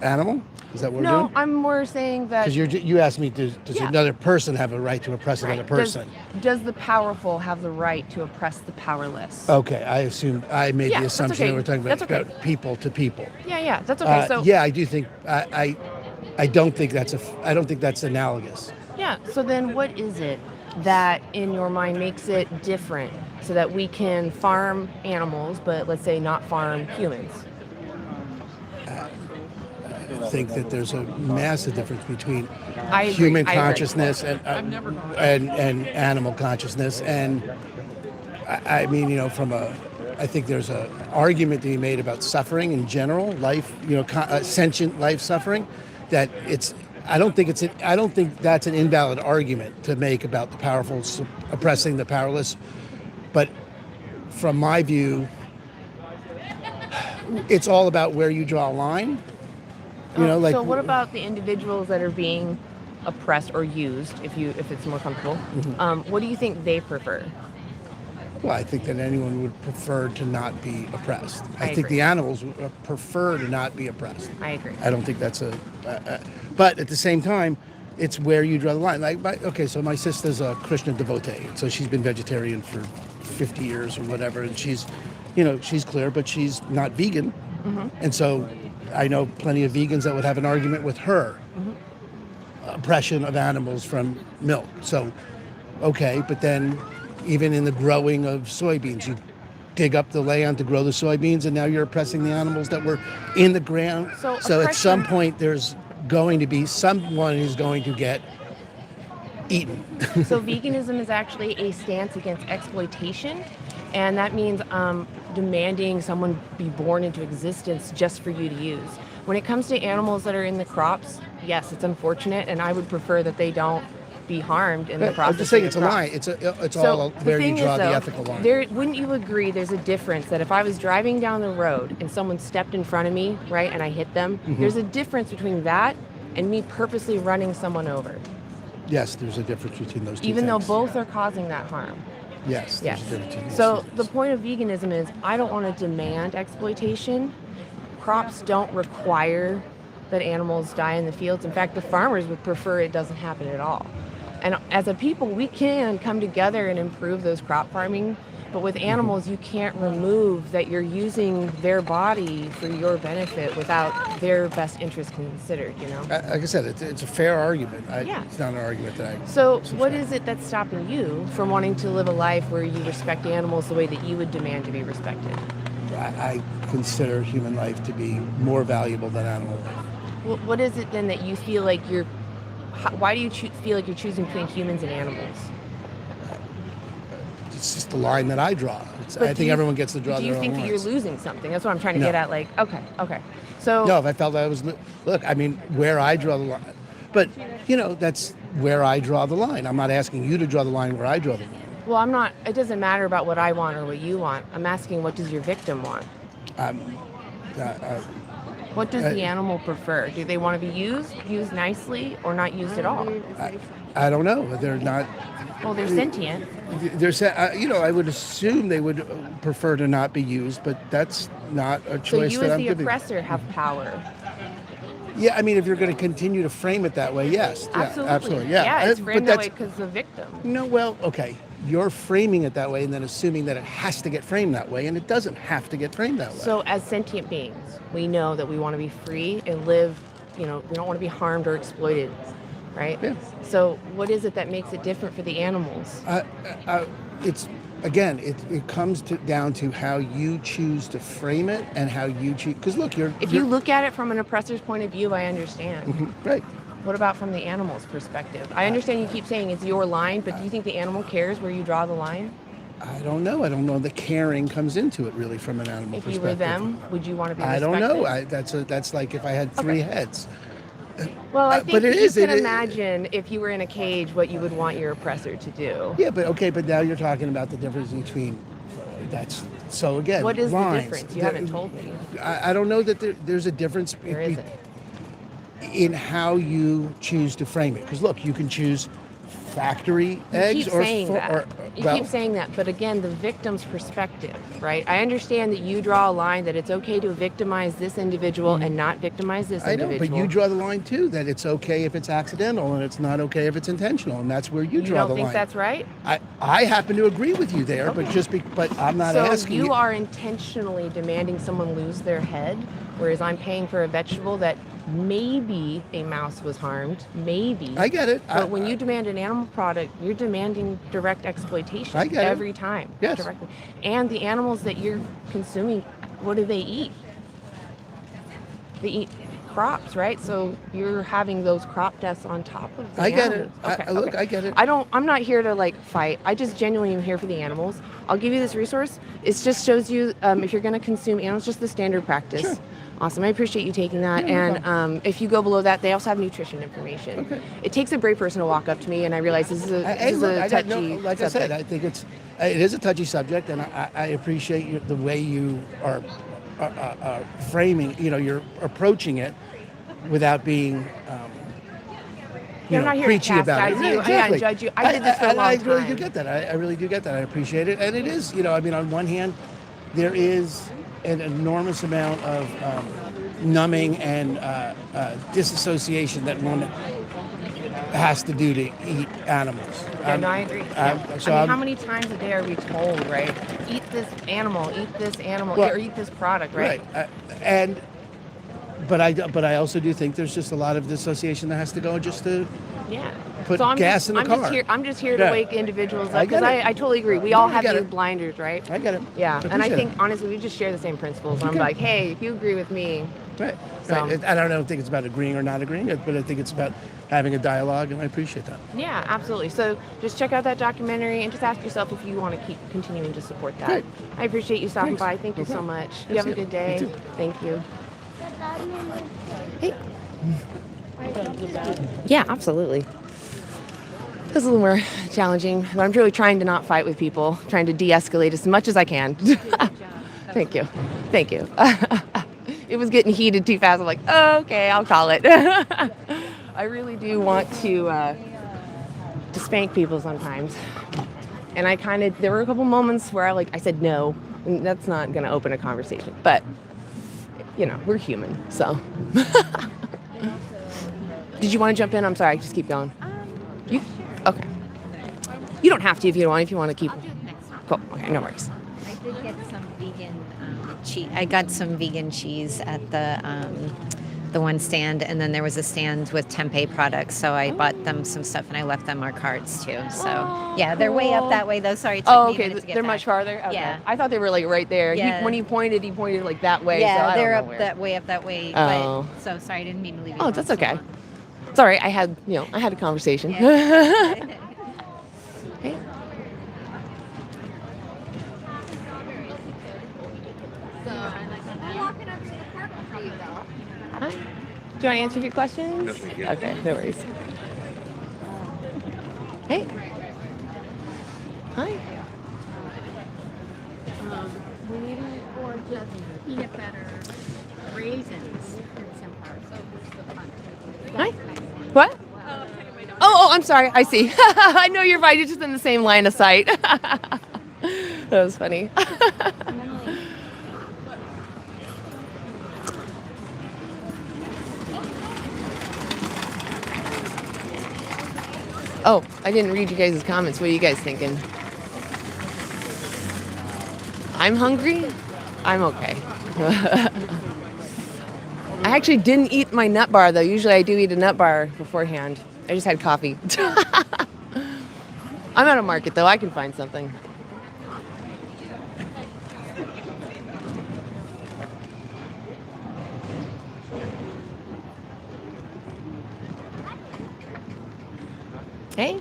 H: animal? Is that what we're
B: No,
H: doing?
B: I'm more saying that.
H: Because you asked me, does
B: Yeah.
H: another person have a right to oppress
B: Right.
H: another person?
B: Does the powerful have the right to oppress the powerless?
H: Okay, I assumed I made
B: Yeah,
H: the
B: that's
H: assumption
B: okay.
H: that we're talking about,
B: That's okay.
H: about people to people.
B: Yeah, that's okay. So
H: Yeah, I do think I don't think that's analogous.
B: yeah, so then what is it that in your mind makes it different so that we can farm animals, but let's say not farm humans?
H: I think that there's a massive difference between
B: I agree.
H: human
B: I agree.
H: consciousness and animal consciousness, and I mean, I think there's a argument to be made about suffering in general, life, sentient life suffering. That I don't think that's an invalid argument to make about the powerful oppressing the powerless, but from my view, it's all about where you draw a line.
B: So what about the individuals that are being oppressed or used, if it's more comfortable? What do you think they prefer?
H: Well, I think that anyone would prefer to not be oppressed. I think
B: agree.
H: the animals would prefer to not be oppressed.
B: I agree.
H: I don't think that's but at the same time, it's where you draw the line. So my sister's a Krishna devotee, so she's been vegetarian for 50 years or whatever, and she's clear, but she's not vegan, and so I know plenty of vegans that would have an argument with her oppression of animals from milk. So, okay, but then even in the growing of soybeans, you dig up the land to grow the soybeans, and now you're oppressing the animals that were in the ground. So at some point, there's going to be someone who's going to get eaten.
B: So veganism is actually a stance against exploitation, and that means demanding someone be born into existence just for you to use. When it comes to animals that are in the crops, yes, it's unfortunate, and I would prefer that they don't be harmed in the process.
H: I'm just saying
B: of
H: it's
B: the
H: a
B: crops.
H: line. It's
B: So
H: all
B: the
H: where you
B: thing
H: draw
B: is,
H: the
B: though,
H: ethical line.
B: wouldn't you agree there's a difference that if I was driving down the road and someone stepped in front of me, right, and I hit them, there's a difference between that and me purposely running someone over,
H: Yes, there's a difference between those two
B: even though
H: things.
B: both are causing that harm.
H: Yes,
B: Yes.
H: there's a difference between
B: So
H: those two
B: the
H: things.
B: point of veganism is I don't want to demand exploitation. Crops don't require that animals die in the fields. In fact, the farmers would prefer it doesn't happen at all. And as a people, we can come together and improve those crop farming But with animals, you can't remove that you're using their body for your benefit without their best interest considered, you know?
H: Like I said, it's a fair argument.
B: Yeah.
H: It's not an argument that I.
B: So
H: subscribe.
B: what is it that's stopping you from wanting to live a life where you respect animals the way that you would demand to be respected?
H: I consider human life to be more valuable than animal life.
B: Well, what is it then that you feel like why do you feel like you're choosing between humans and animals?
H: It's just the line that I draw. I think everyone gets to draw
B: Do
H: their
B: you
H: own
B: think that
H: lines.
B: you're losing something? That's what I'm trying to
H: No.
B: get at. Like, okay. So
H: No, if I felt I was, look, I mean, where I draw the line, but that's where I draw the line. I'm not asking you to draw the line where I draw the line.
B: well, I'm not. It doesn't matter about what I want or what you want. I'm asking, what does your victim want? What does the animal prefer? Do they want to be used nicely, or not used at all?
H: I don't know. They're not.
B: Well, they're sentient.
H: I would assume they would prefer to not be used, but that's not a
B: So
H: choice
B: you,
H: that
B: as
H: I'm
B: the
H: giving.
B: oppressor, have power.
H: Yeah, I mean, if you're going to continue to frame it that way, yes.
B: Absolutely.
H: Yeah,
B: it's
H: but
B: framed that
H: that's-
B: way because the victim.
H: No, well, okay. You're framing it that way and then assuming that it has to get framed that way, and it doesn't have to get framed that way.
B: So as sentient beings, we know that we want to be free and live, we don't want to be harmed or exploited, right?
H: Yeah.
B: So what is it that makes it different for the animals?
H: It's again, it comes down to how you choose to frame it and how you choose. Because look,
B: If you look at it from an oppressor's point of view, I understand.
H: Mhm, right.
B: What about from the animal's perspective? I understand you keep saying it's your line, but do you think the animal cares where you draw the line?
H: I don't know. I don't know. The caring comes into it really from an animal
B: If you
H: perspective.
B: were them, would you want to be
H: I
B: respected?
H: don't know. That's like if I had three heads.
B: Well, I
H: but
B: think
H: it
B: you
H: is-
B: can
H: it-
B: imagine if you were in a cage what you would want your oppressor to do.
H: Yeah, but now you're talking about the difference between. That's so again.
B: What is
H: lines.
B: the difference? You haven't told me.
H: I don't know that there's a difference
B: There isn't.
H: in how you choose to frame it. Because look, you can choose factory eggs
B: keep
H: or
B: saying that. You
H: well,
B: keep saying that, but again, the victim's perspective, right? I understand that you draw a line that it's okay to victimize this individual and not victimize this
H: I know,
B: individual.
H: but you draw the line too. That it's okay if it's accidental and it's not okay if it's intentional, and that's where you
B: You
H: draw
B: don't
H: the
B: think
H: line.
B: that's right?
H: I happen to agree with you there, but but I'm not
B: So
H: asking
B: you are intentionally demanding someone lose their head, whereas I'm paying for a vegetable that maybe a mouse was harmed, maybe.
H: I get it.
B: But when you demand an animal product, you're demanding direct exploitation
H: I get it.
B: every time.
H: Yes.
B: Directly. And the animals that you're consuming, what do they eat? They eat crops, right? So you're having those crop deaths on top of the
H: I get it.
B: animals.
H: Look, I get it.
B: I'm not here to like fight. I just genuinely am here for the animals. I'll give you this resource. It just shows you if you're going to consume animals, just the standard practice.
H: Sure.
B: Awesome. I appreciate you taking that.
H: Yeah, no
B: And if you go below that, they also have nutrition information.
H: Okay.
B: It takes a brave person to walk up to me, and I realize this is a touchy
H: like I said,
B: subject.
H: I think it is a touchy subject, and I appreciate the way you are framing. You're approaching it without being.
B: I'm not here to
H: preachy about it.
B: chastise you.
H: Yeah,
B: I can't
H: exactly.
B: judge you. I did this for a long
H: I really do
B: time.
H: get that. I really do get that. I appreciate it, and it is. On one hand, there is an enormous amount of numbing and disassociation that one has to do to eat animals.
B: Yeah, no, I agree. Yeah. How many times a day are we told, right? Eat this animal,
H: Well,
B: or eat this product, right?
H: But I also do think there's just a lot of dissociation that has to go just to
B: Yeah.
H: put
B: So I'm
H: gas
B: just,
H: in the
B: I'm
H: car.
B: Just here, I'm just here
H: Yeah.
B: to wake individuals
H: I
B: up because
H: get it.
B: I totally agree. We all
H: I
B: have
H: get
B: these
H: it.
B: blinders, right?
H: I get it.
B: Yeah, and I
H: appreciate
B: think
H: it.
B: honestly, we just share the same principles. I'm
H: Okay.
B: like, hey, if you agree with me,
H: Right.
B: So-
H: Right. I don't think it's about agreeing or not agreeing, but I think it's about having a dialogue, and I appreciate that.
B: yeah, absolutely. So just check out that documentary and just ask yourself if you want to keep continuing to support that.
H: Great.
B: I appreciate you stopping
H: Thanks.
B: by. Thank
H: No
B: you so
H: problem.
B: much. You
H: Yes,
B: have a
H: yeah.
B: good day.
H: You too.
B: Thank you. Hey. Yeah, absolutely. This is a little more challenging, but I'm really trying to not fight with people, trying to de-escalate as much as I can. Thank you. Thank you. It was getting heated too fast. I'm like, oh, okay, I'll call it. I really do want to spank people sometimes. And there were a couple moments where I said no, and that's not going to open a conversation. But, we're human, so. Did you want to jump in? I'm sorry, just keep going. You? Okay. You don't have to if you don't want. If you want to keep.
A: I'll do it next time.
B: Cool. Okay, no worries.
A: I did get some vegan cheese. I got some vegan cheese at the one stand, and then there was a stand with tempeh products. So I bought them some stuff, and I left them our cards too. So yeah, they're way up
B: cool.
A: that way though. Sorry, it took
B: Oh,
A: me a
B: okay.
A: minute to get
B: They're
A: back.
B: much farther. Okay.
A: Yeah.
B: I thought they were like right there.
A: Yeah.
B: When he pointed like that way.
A: Yeah,
B: so I
A: they're
B: don't know
A: up
B: where.
A: that way, up that way.
B: Oh.
A: But, so sorry, I didn't mean to leave you.
B: Oh,
A: alone
B: that's
A: so
B: okay.
A: long.
B: Sorry, I had a conversation.
A: Yeah.
B: Okay. Hi. Do you want to answer a few questions? Okay, no worries. Hey. Hi.
I: We're needing for just peanut butter, raisins, and some parts.
B: Hi. What? Oh, I'm sorry. I see. I know you're fine. You're just in the same line of sight. That was funny. Oh, I didn't read you guys' comments. What are you guys thinking? I'm hungry. I'm okay. I actually didn't eat my nut bar, though. Usually I do eat a nut bar beforehand. I just had coffee. I'm at a market, though. I can find something. Hey.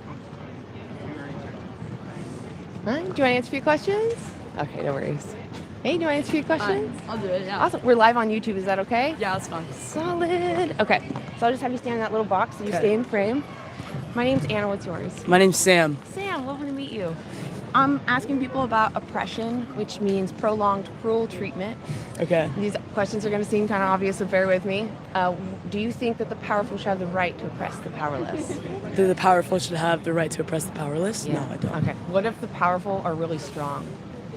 B: Hi, do you want to answer a few questions? Okay, no worries. Hey, do you want to answer a few questions?
F: I'll do it, yeah.
B: Awesome. We're live on YouTube. Is that okay?
F: Yeah, that's fine.
B: Solid. Okay. So I'll just have you stand in that little box so you stay in frame. My name's Anna. What's yours?
J: My name's Sam.
B: Sam. Lovely to meet you. I'm asking people about oppression, which means prolonged cruel treatment.
J: Okay.
B: These questions are going to seem kind of obvious, so bear with me. Do you think that the powerful should have the right to oppress the powerless?
J: The powerful should have the right to oppress the powerless? No, I don't.
B: Okay. What if the powerful are really strong?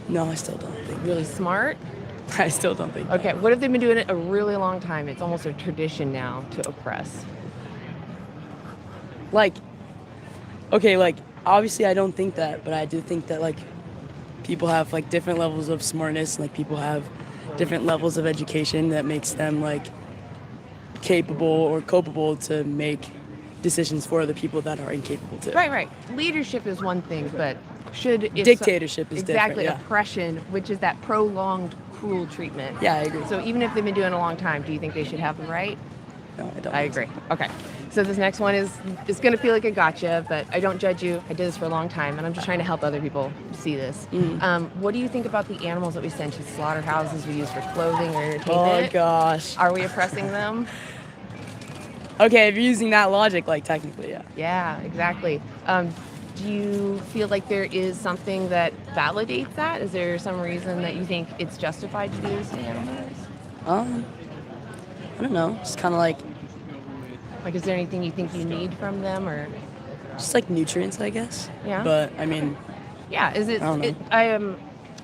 J: No, I still don't think.
B: Really smart?
J: I still don't think.
B: Okay. What if they've been doing it a really long time? It's almost a tradition now to oppress.
J: Like, obviously I don't think that, but I do think that, people have, different levels of smartness. People have different levels of education that makes them, capable or culpable to make decisions for other people that are incapable to.
B: Right. Leadership is one thing, but
J: Dictatorship is
B: exactly
J: different, yeah.
B: oppression, which is that prolonged cruel treatment.
J: Yeah, I agree.
B: So even if they've been doing it a long time, do you think they should have the right?
J: No, I don't.
B: I agree. Okay. So this next one is going to feel like a gotcha, but I don't judge you. I did this for a long time, and I'm just trying to help other people see this. What do you think about the animals that we send to slaughterhouses we use for clothing or entertainment?
J: Oh, gosh.
B: Are we oppressing them?
J: Okay, if you're using that logic, technically, yeah.
B: Yeah, exactly. Do you feel like there is something that validates that? Is there some reason that you think it's justified to do this to animals?
J: I don't know. Just kind of like,
B: is there anything you think you need from them, or?
J: just nutrients, I guess.
B: Yeah.
J: But, I mean,
B: Yeah, is it?
J: I don't know.
B: I am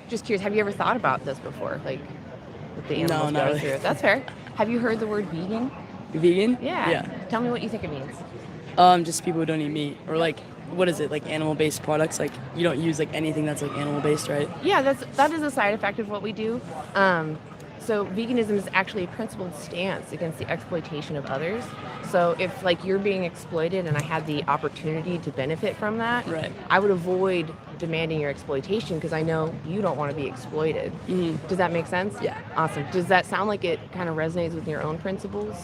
B: just curious. Have you ever thought about this before, what the animals
J: not
B: go
J: really.
B: through? That's fair. Have you heard the word vegan?
J: vegan?
B: Yeah.
J: Yeah.
B: Tell me what you think it means.
J: Just people who don't eat meat. Or, what is it? Animal-based products? You don't use, anything that's, animal-based, right?
B: Yeah, that is a side effect of what we do. So veganism is actually a principled stance against the exploitation of others. So if you're being exploited and I had the opportunity to benefit from that,
J: Right.
B: I would avoid demanding your exploitation because I know you don't want to be exploited.
J: Mm-hmm.
B: Does that make sense?
J: Yeah.
B: Awesome. Does that sound like it kind of resonates with your own principles?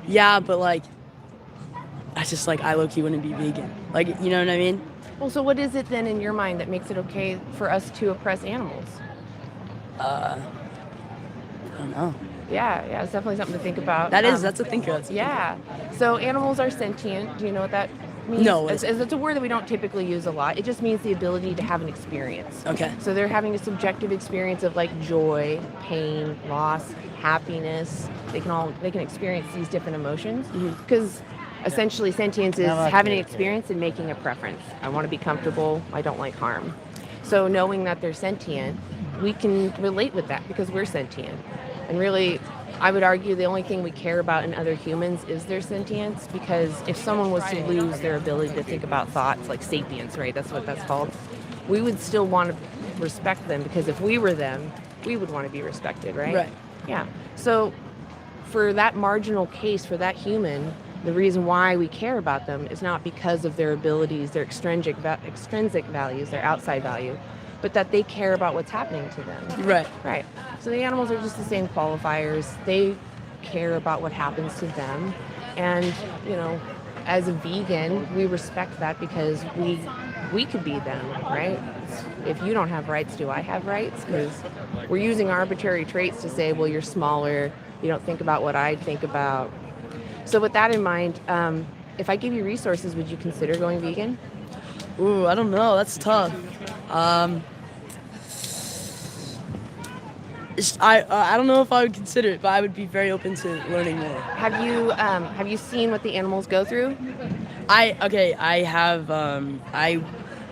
J: Yeah, but, I just, I low-key wouldn't be vegan. You know what I mean?
B: Well, so what is it then in your mind that makes it okay for us to oppress animals?
J: I don't know.
B: Yeah, it's definitely something to think about.
J: That's a thinker.
B: Yeah. So animals are sentient. Do you know what that means?
J: No.
B: It's a word that we don't typically use a lot. It just means the ability to have an experience.
J: Okay.
B: So they're having a subjective experience of joy, pain, loss, happiness. They can experience these different emotions because essentially sentience is having an experience and making a preference. I want to be comfortable. I don't like harm. So knowing that they're sentient, we can relate with that because we're sentient. And really, I would argue the only thing we care about in other humans is their sentience, because if someone was to lose their ability to think about thoughts, like sapience, right? That's what that's called. we would still want to respect them, because if we were them, we would want to be respected, right?
J: Right.
B: Yeah. So for that marginal case, for that human, the reason why we care about them is not because of their abilities, their extrinsic values, their outside value, but that they care about what's happening to them.
J: Right.
B: Right. So the animals are just the same qualifiers. They care about what happens to them. And, as a vegan, we respect that because we could be them, right? If you don't have rights, do I have rights? Because we're using arbitrary traits to say, well, you're smaller, you don't think about what I think about. So with that in mind, if I give you resources, would you consider going vegan?
J: Ooh, I don't know. That's tough. I don't know if I would consider it, but I would be very open to learning more.
B: Have you seen what the animals go through?
J: I have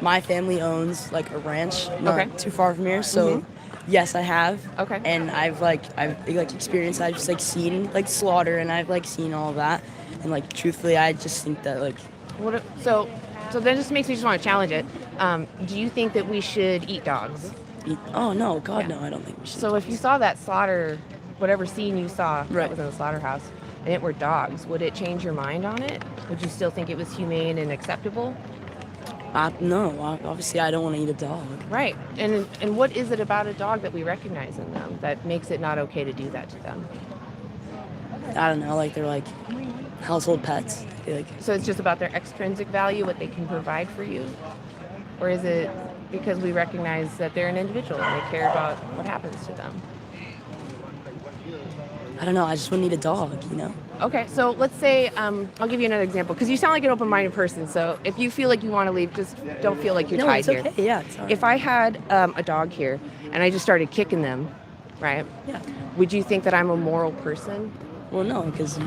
J: my family owns like a ranch not too far from here, so yes, I have.
B: Okay.
J: And I've experienced, I've just seen slaughter, and I've seen all of that, and truthfully, I just think that
B: So that just makes me just want to challenge it. Do you think that we should eat dogs?
J: oh no, God no, I don't think we should.
B: So if you saw that slaughter, whatever scene you saw that
J: Right.
B: was in the slaughterhouse, and it were dogs, would it change your mind on it? Would you still think it was humane and acceptable?
J: No, obviously I don't want to eat a dog.
B: Right. And what is it about a dog that we recognize in them that makes it not okay to do that to them?
J: I don't know, they're household pets.
B: So it's just about their extrinsic value, what they can provide for you? Or is it because we recognize that they're an individual and they care about what happens to them?
J: I don't know, I just wouldn't eat a dog,
B: Okay, so let's say, I'll give you another example, because you sound like an open-minded person, so if you feel like you want to leave, just don't feel like you're
J: No,
B: tied
J: it's
B: here.
J: okay, yeah, it's all right.
B: If I had a dog here, and I just started kicking them, right?
J: Yeah.
B: Would you think that I'm a moral person?
J: Well, no, because you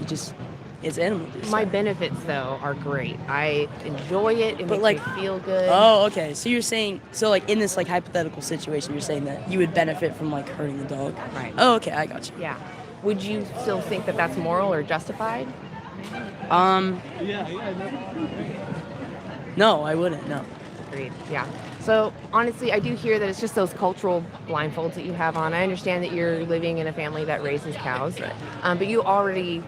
J: just, it's animal abuse.
B: My benefits, though, are great. I enjoy it. It
J: But,
B: makes me feel good.
J: Oh, okay. So you're saying, in this hypothetical situation, you're saying that you would benefit from hurting the dog.
B: Right.
J: Oh, okay. I got you.
B: Yeah. Would you still think that that's moral or justified?
J: No, I wouldn't. No.
B: Agreed. Yeah. So honestly, I do hear that it's just those cultural blindfolds that you have on. I understand that you're living in a family that raises cows, but you already,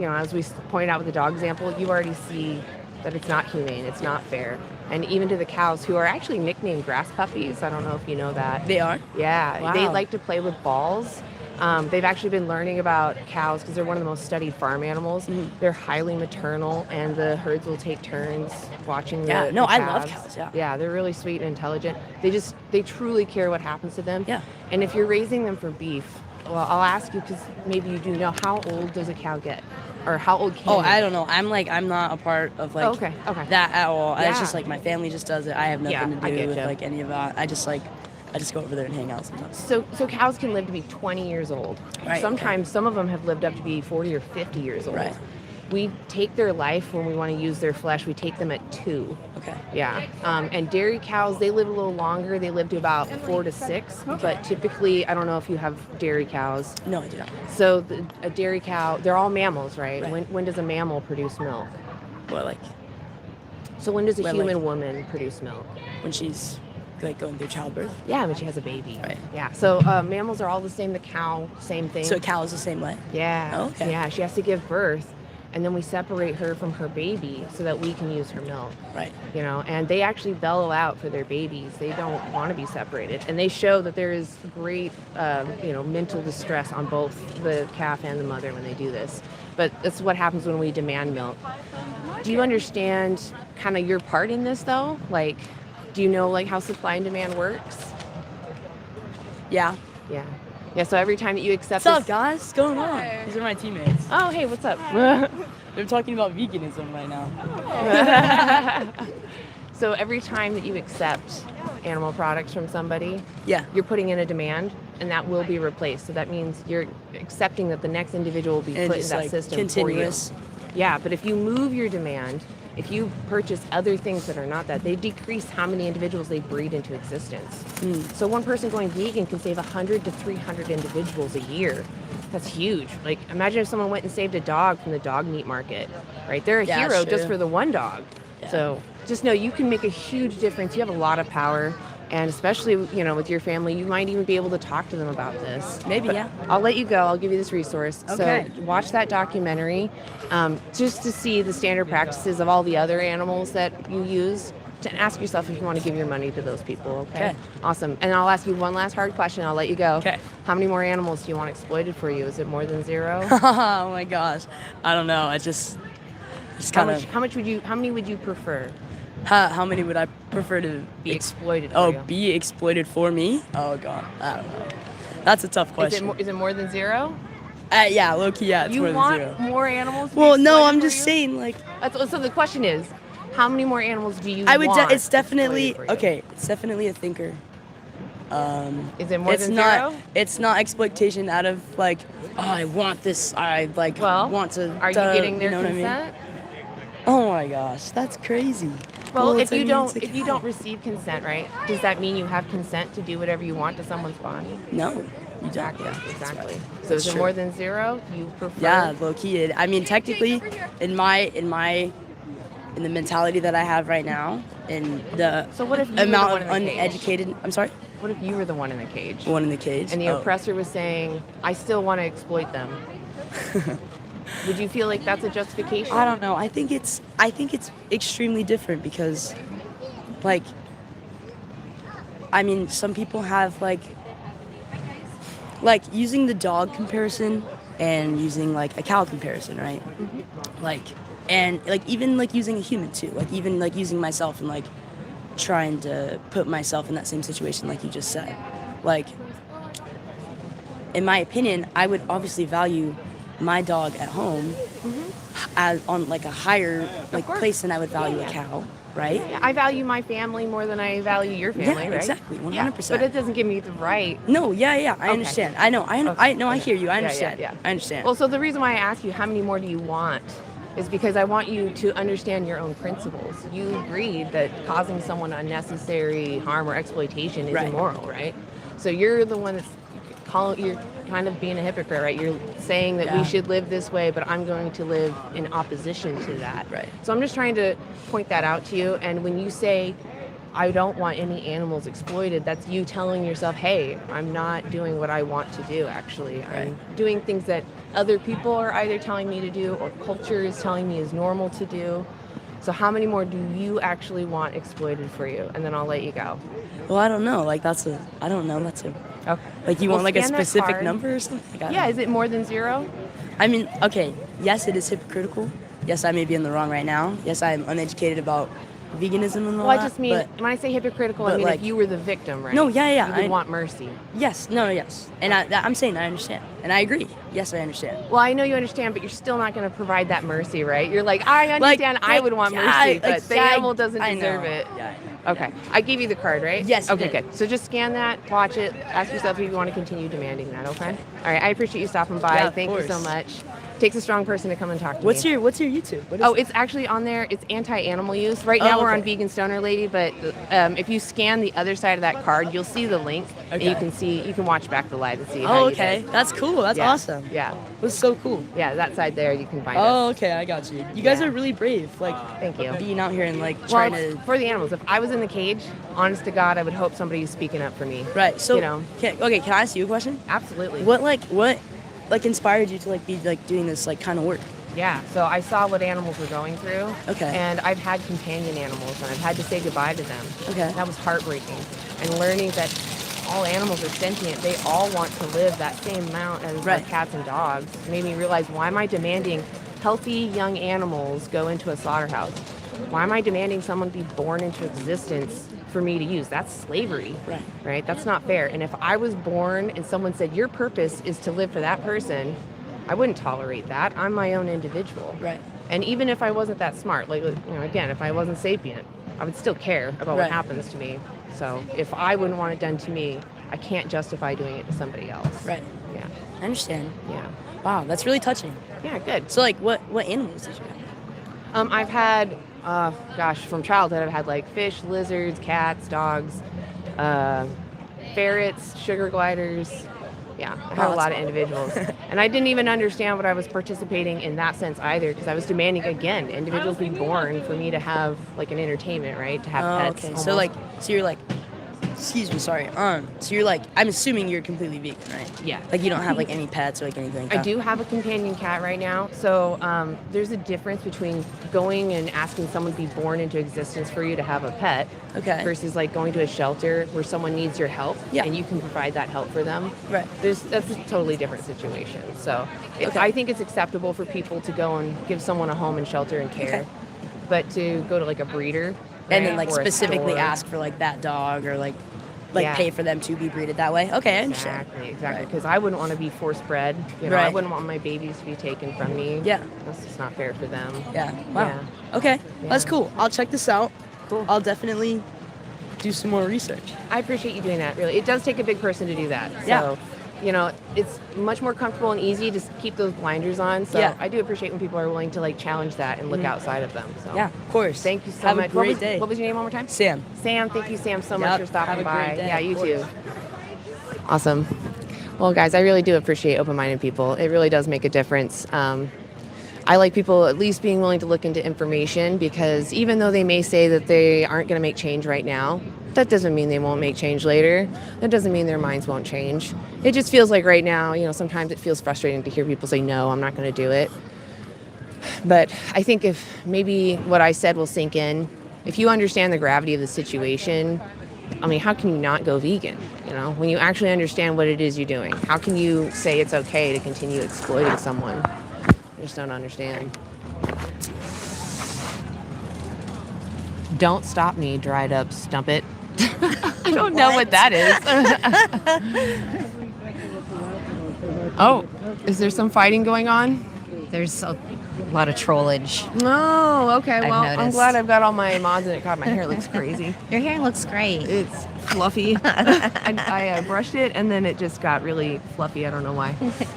B: as we pointed out with the dog example, you already see that it's not humane, it's not fair. And even to the cows, who are actually nicknamed grass puppies, I don't know if you know that.
J: They are?
B: Yeah,
J: Wow.
B: they like to play with balls. They've actually been learning about cows because they're one of the most studied farm animals.
J: Mm-hmm.
B: They're highly maternal, and the herds will take turns watching
J: Yeah,
B: the
J: no, I
B: calves.
J: love cows, yeah.
B: Yeah, they're really sweet and intelligent. They truly care what happens to them.
J: Yeah.
B: And if you're raising them for beef, well, I'll ask you, because maybe you do know, how old does a cow get? Or how old can
J: Oh,
B: it?
J: I don't know. I'm not a part of
B: okay.
J: that at all.
B: Yeah.
J: It's just my family just does it. I have nothing
B: I
J: to
B: get
J: do with
B: you.
J: any of that. I just go over there and hang out sometimes.
B: So cows can live to be 20 years old.
J: Right,
B: Sometimes some of them have lived up to be 40 or 50 years old.
J: Right.
B: We take their life when we want to use their flesh. We take them at 2.
J: Okay.
B: Yeah. And dairy cows, they live a little longer. They live to about 4 to 6. But typically, I don't know if you have dairy cows.
J: No, I do not.
B: So a dairy cow, they're all mammals, right?
J: Right.
B: When does a mammal produce milk?
J: Well,
B: So when does a
J: Well,
B: human woman produce milk?
J: when she's going through childbirth.
B: Yeah, when she has a baby.
J: Right.
B: Yeah. So mammals are all the same. The cow, same thing.
J: So a cow is the same way.
B: Yeah.
J: Oh, okay.
B: Yeah, she has to give birth, and then we separate her from her baby so that we can use her milk.
J: Right.
B: And they actually bellow out for their babies. They don't want to be separated, and they show that there is great, mental distress on both the calf and the mother when they do this. But that's what happens when we demand milk. Do you understand kind of your part in this, though? Do you know how supply and demand works?
J: Yeah.
B: Yeah. Yeah. So every time that you accept
J: What's up,
B: this,
J: guys? What's going on? These are my teammates.
B: oh hey, what's up?
J: They're talking about veganism right now.
B: So every time that you accept animal products from somebody,
J: Yeah.
B: you're putting in a demand, and that will be replaced. So that means you're accepting that the next individual will be
J: And
B: put in
J: just,
B: that system
J: continuous.
B: for you. Yeah, but if you move your demand, if you purchase other things that are not that, they decrease how many individuals they breed into existence. So one person going vegan can save 100 to 300 individuals a year. That's huge. Imagine if someone went and saved a dog from the dog meat market, right? They're a
J: Yeah,
B: hero just
J: sure.
B: for the one dog. So just know you can make a huge difference. You have a lot of power. And especially, with your family, you might even be able to talk to them about this.
J: Maybe,
B: But
J: yeah.
B: I'll let you go. I'll give you this resource.
J: Okay.
B: So watch that documentary just to see the standard practices of all the other animals that you use. To ask yourself if you want to give your money to those people. Okay. Awesome. And I'll ask you one last hard question. I'll let you go.
J: Okay.
B: How many more animals do you want exploited for you? Is it more than 0?
J: Oh my gosh, I don't know. It's kind of.
B: How many would you prefer?
J: How many would I prefer to
B: Be exploited for
J: Oh,
B: you?
J: be exploited for me? Oh god, I don't know. That's a tough question.
B: Is it more than 0?
J: Yeah, low key, yeah, it's
B: You
J: more than
B: want
J: 0.
B: more animals? To be
J: Well, no,
B: exploited
J: I'm
B: for
J: just
B: you?
J: saying, like,
B: So the question is, how many more animals do you
J: I would.
B: want?
J: It's definitely
B: exploited for you?
J: okay. It's definitely a thinker.
B: Is it more
J: It's
B: than
J: not.
B: 0?
J: It's not exploitation out of like, oh, I want this. I like want to.
B: Are you getting their
J: you know what I mean?
B: consent?
J: Oh my gosh, that's crazy.
B: Well,
J: it's
B: if you
J: a
B: don't
J: cow.
B: receive consent, right? Does that mean you have consent to do whatever you want to someone's body?
J: No, you don't.
B: Exactly.
J: Yeah, that's
B: Exactly.
J: right.
B: So
J: That's
B: is it
J: true.
B: more than 0? You prefer?
J: Yeah, low key. I mean, technically, in the mentality that I have right now, in the
B: So what if you were the
J: amount
B: one
J: of
B: in the cage?
J: uneducated. I'm sorry.
B: What if you were the one in the cage?
J: One in the cage.
B: And the
J: Oh.
B: oppressor was saying, I still want to exploit them. Would you feel like that's a justification?
J: I don't know. I think it's extremely different because, like, I mean, some people have like using the dog comparison and using like a cow comparison, right? Like, and like even like using a human too, like even like using myself and like trying to put myself in that same situation, like you just said. Like, in my opinion, I would obviously value my dog at home as on like a higher like place than I would value a cow, right?
B: Yeah, I value my family more than I value your family,
J: Yeah,
B: right?
J: exactly, 100%.
B: Yeah, but it doesn't give me the right.
J: No, yeah, I
B: Okay.
J: understand. I know, I hear you. I understand.
B: Yeah.
J: I understand.
B: Well, so the reason why I ask you how many more do you want is because I want you to understand your own principles. You agreed that causing someone unnecessary harm or exploitation is
J: Right.
B: immoral, right? So you're the one you're kind of being a hypocrite, right? You're saying that we
J: Yeah.
B: should live this way, but I'm going to live in opposition to that.
J: Right.
B: So I'm just trying to point that out to you. And when you say, I don't want any animals exploited, that's you telling yourself, hey, I'm not doing what I want to do, actually.
J: Right.
B: I'm doing things that other people are either telling me to do or culture is telling me is normal to do. So how many more do you actually want exploited for you? And then I'll let you go.
J: Well, I don't know. Like I don't know.
B: Okay.
J: Like you
B: Well,
J: want like a
B: scan that
J: specific
B: card.
J: number or something? Like, I don't
B: Yeah,
J: know.
B: is it more than 0?
J: I mean, okay. Yes, it is hypocritical. Yes, I may be in the wrong right now. Yes, I am uneducated about veganism and all
B: Well, I
J: that.
B: just mean,
J: but
B: when I say hypocritical, I
J: but
B: mean
J: like-
B: if you were the victim, right?
J: No, yeah,
B: You would
J: I-
B: want mercy.
J: yes, yes, and I'm saying I understand, and I agree. Yes, I understand.
B: Well, I know you understand, but you're still not going to provide that mercy, right? You're like, I understand, I would want mercy, but the animal doesn't deserve it.
J: Yeah.
B: Okay, I gave you the card, right?
J: Yes, you
B: Okay,
J: did.
B: good. So just scan that, watch it, ask yourself if you want to continue demanding that, okay? All right, I appreciate you stopping by.
J: Yeah, of
B: Thank you so
J: course.
B: much. Takes a strong person to come and talk to
J: What's
B: me.
J: your YouTube? What is
B: Oh, it's actually on there. It's anti-animal use. Right now
J: Oh,
B: we're on
J: okay.
B: Vegan Stoner Lady, but if you scan the other side of that card, you'll see the link, and you
J: Okay.
B: can watch back the live and see how
J: Oh,
B: you
J: okay.
B: did.
J: That's cool. That's
B: Yeah.
J: awesome.
B: Yeah,
J: That's so cool.
B: yeah, that side there you can find us.
J: Oh, okay. I got you. You guys
B: Yeah.
J: are really brave. Like,
B: Thank you.
J: being out here and like
B: Well,
J: trying
B: it's
J: to.
B: for the animals. If I was in the cage, honest to God, I would hope somebody's speaking up for me.
J: Right. So,
B: you know.
J: can I ask you a question?
B: Absolutely.
J: What inspired you to like be like doing this like kind of work?
B: Yeah, so I saw what animals were going through.
J: Okay.
B: And I've had companion animals, and I've had to say goodbye to them.
J: Okay.
B: That was heartbreaking. And learning that all animals are sentient, they all want to live that same amount as
J: Right.
B: cats and dogs, made me realize, why am I demanding healthy young animals go into a slaughterhouse? Why am I demanding someone be born into existence for me to use? That's slavery.
J: Right.
B: Right? That's not fair. And if I was born and someone said, your purpose is to live for that person, I wouldn't tolerate that. I'm my own individual.
J: Right.
B: And even if I wasn't that smart, like, you know, again, if I wasn't sapient, I would still care about what
J: Right.
B: happens to me. So if I wouldn't want it done to me, I can't justify doing it to somebody else.
J: Right.
B: Yeah.
J: I understand.
B: Yeah.
J: Wow, that's really touching.
B: Yeah, good.
J: So like, what animals did you have?
B: I've had, from childhood, I've had like fish, lizards, cats, dogs, ferrets, sugar gliders. Yeah, I have a lot of individuals. And I didn't even understand what I was participating in that sense either, because I was demanding, again, individuals be born for me to have like an entertainment, right? To have pets.
J: Okay.
B: Almost.
J: So you're like, excuse me, sorry. So you're like, I'm assuming you're completely vegan, right?
B: Yeah.
J: Like you don't have like any pets or like anything like
B: I
J: that?
B: do have a companion cat right now. So there's a difference between going and asking someone to be born into existence for you to have a pet
J: Okay.
B: versus like going to a shelter where someone needs your help
J: Yeah.
B: and you can provide that help for them.
J: Right.
B: That's a totally different situation. So I think it's acceptable for people to go and give someone a home and shelter and care.
J: Okay.
B: But to go to like a breeder
J: And then like
B: or a
J: specifically
B: store-
J: ask for like that dog or like
B: Yeah.
J: pay for them to be breeded that way. Okay, I understand.
B: Exactly. Because I wouldn't want to be force bred. You know, I
J: Right.
B: wouldn't want my babies to be taken from me.
J: Yeah.
B: That's just not fair for them.
J: Yeah. Wow.
B: Yeah.
J: Okay. That's
B: Yeah.
J: cool. I'll check this out.
B: Cool.
J: I'll definitely do some more research.
B: I appreciate you doing that, really. It does take a big person to do that.
J: Yeah.
B: So, you know, it's much more comfortable and easy to keep those blinders on. So
J: Yeah.
B: I do appreciate when people are willing to like challenge that and look outside of them. So
J: Yeah, of course.
B: Thank you so
J: Have
B: much.
J: a great day.
B: What was your name one more time?
J: Sam.
B: Sam, thank you, Sam, so
J: Yep.
B: much for stopping
J: Have a
B: by.
J: great day.
B: Yeah, you
J: Of course.
B: too. Awesome. Well, guys, I really do appreciate open-minded people. It really does make a difference. I like people at least being willing to look into information, because even though they may say that they aren't going to make change right now, that doesn't mean they won't make change later. That doesn't mean their minds won't change. It just feels like right now, you know, sometimes it feels frustrating to hear people say, no, I'm not going to do it. But I think if maybe what I said will sink in, if you understand the gravity of the situation, I mean, how can you not go vegan? You know, when you actually understand what it is you're doing, how can you say it's okay to continue exploiting someone? I just don't understand. Don't stop me, dried up stump it. I don't know what that is. Oh, is there some fighting going on?
A: There's a lot of trollage.
B: No, okay.
A: I've
B: Well, I'm
A: noticed.
B: glad I've got all my mods in it. God, my hair looks crazy.
A: Your hair looks great.
B: It's fluffy. I brushed it and then it just got really fluffy. I don't know why.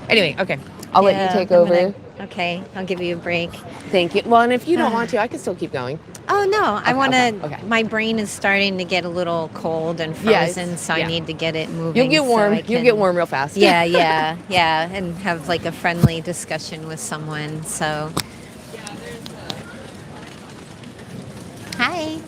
B: Anyway, okay. I'll let you take over.
A: Okay, I'll give you a break.
B: Thank you. Well, and if you don't want to, I can still keep going.
A: Oh no, I want to.
B: okay.
A: My brain is starting to get a little cold and
B: Yes,
A: frozen, so
B: yeah.
A: I need to get it moving.
B: You'll get
A: so
B: warm.
A: I
B: You'll
A: can-
B: get warm real fast.
A: Yeah, and have like a friendly discussion with someone. So, hi.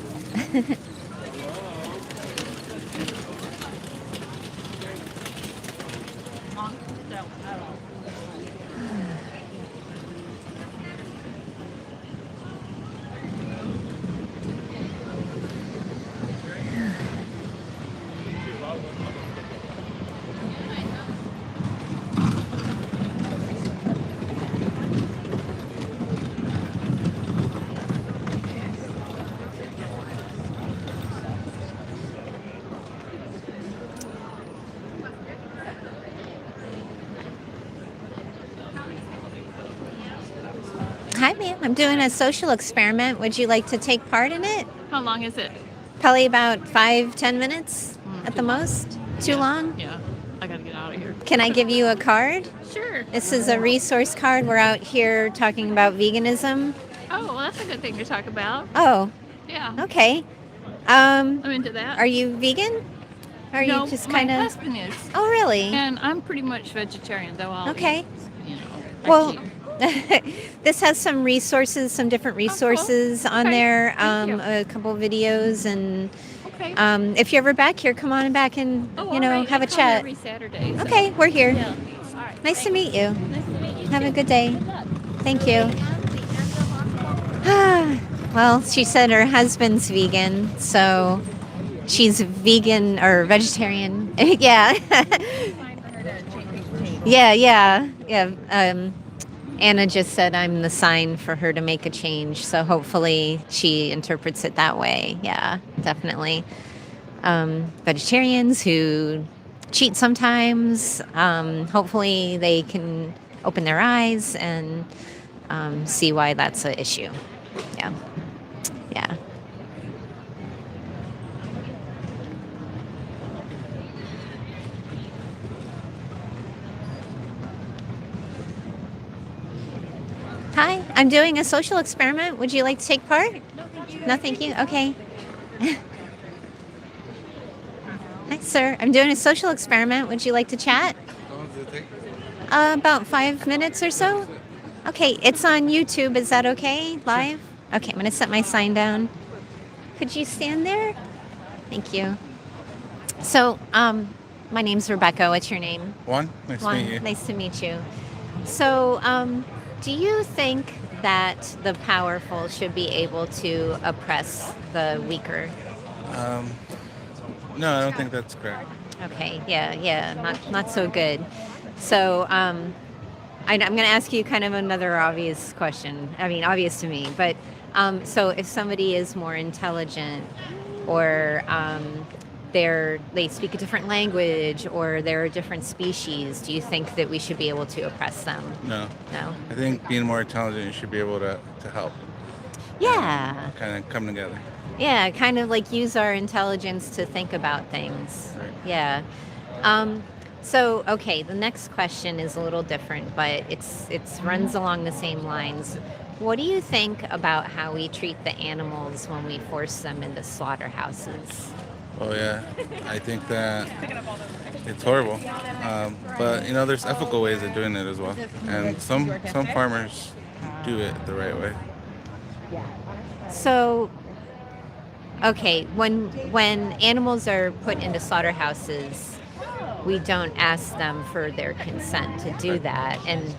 A: Hi, ma'am. I'm doing a social experiment. Would you like to take part in it?
K: How long is it?
A: Probably about 5-10 minutes at the most. Too long?
K: Yeah, I gotta get out of here.
A: Can I give you a card?
K: Sure.
A: This is a resource card. We're out here talking about veganism.
K: Oh, well, that's a good thing to talk about.
A: Oh,
K: Yeah,
A: okay.
K: I'm into that.
A: Are you vegan? Or are
K: no,
A: you just
K: my
A: kind of?
K: husband is,
A: Oh, really?
K: and I'm pretty much vegetarian, though. I'll
A: Okay.
K: eat, you know. I
A: Well,
K: keep-
A: this has some resources, some different resources on
K: Okay.
A: there.
K: Thank you.
A: A couple of videos, and
K: okay.
A: if you're ever back here, come on back and
K: Oh,
A: you know
K: all right.
A: have
K: I
A: a
K: come
A: chat.
K: every Saturday. So.
A: Okay, we're here.
K: Yeah. All right.
A: Nice to meet you.
K: Nice to meet you.
A: Have
K: too.
A: a good day.
K: Good luck.
A: Thank you. Well, she said her husband's vegan, so she's vegan or vegetarian. Yeah. Yeah. Anna just said I'm the sign for her to make a change, so hopefully she interprets it that way. Yeah, definitely. Vegetarians who cheat sometimes, hopefully they can open their eyes and see why that's an issue. Yeah. Hi, I'm doing a social experiment. Would you like to take part? No, thank you. Okay. Hi, sir. I'm doing a social experiment. Would you like to chat?
G: does it take?
A: About 5 minutes or so. Okay, it's on YouTube. Is that okay? Live? Okay, I'm going to set my sign down. Could you stand there? Thank you. So, my name's Rebecca. What's your name?
G: Juan, nice to meet you.
A: Nice to meet you. So, do you think that the powerful should be able to oppress the weaker?
G: No, I don't think that's correct.
A: Okay, yeah, not so good. So, I'm going to ask you kind of another obvious question. I mean, obvious to me, but so if somebody is more intelligent, or they speak a different language, or they're a different species, do you think that we should be able to oppress them?
G: No.
A: No.
G: I think being more intelligent, you should be able to help.
A: Yeah.
G: Kind of come together.
A: Yeah, kind of like use our intelligence to think about things.
G: Right.
A: Yeah. So, okay, the next question is a little different, but it's runs along the same lines. What do you think about how we treat the animals when we force them into slaughterhouses?
G: Oh yeah, I think that it's horrible. But there's ethical ways of doing it as well, and some farmers do it the right way.
A: So, okay, when animals are put into slaughterhouses, we don't ask them for their consent to do that, and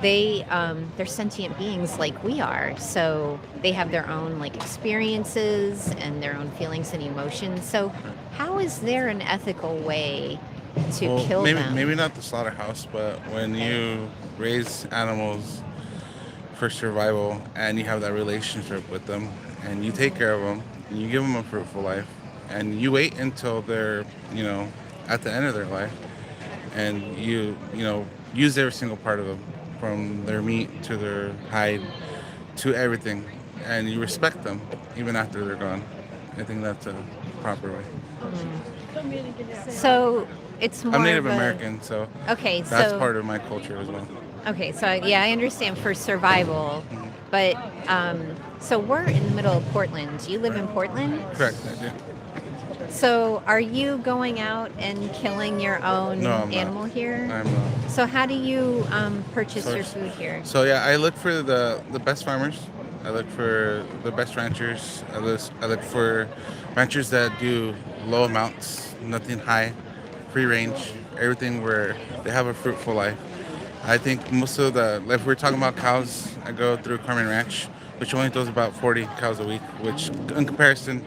A: they're sentient beings like we are, so they have their own like experiences and their own feelings and emotions. So how is there an ethical way to kill them?
G: Maybe not the slaughterhouse, but when you raise animals for survival and you have that relationship with them and you take care of them and you give them a fruitful life and you wait until they're at the end of their life, and you use every single part of them, from their meat to their hide to everything, and you respect them even after they're gone. I think that's a proper way.
A: So it's more
G: I'm Native
A: of
G: American, so
A: okay,
G: that's
A: so
G: part of my culture as well.
A: okay, so yeah, I understand for survival, but so we're in the middle of Portland. You live in Portland?
G: Correct, I do.
A: So are you going out and killing your own
G: No, I'm
A: animal
G: not.
A: here?
G: I'm not.
A: So how do you purchase your
G: Source.
A: food here?
G: So yeah, I look for the best farmers. I look for the best ranchers. I look for ranchers that do low amounts, nothing high, free range, everything where they have a fruitful life. I think most of if we're talking about cows, I go through Carmen Ranch, which only does about 40 cows a week, which in comparison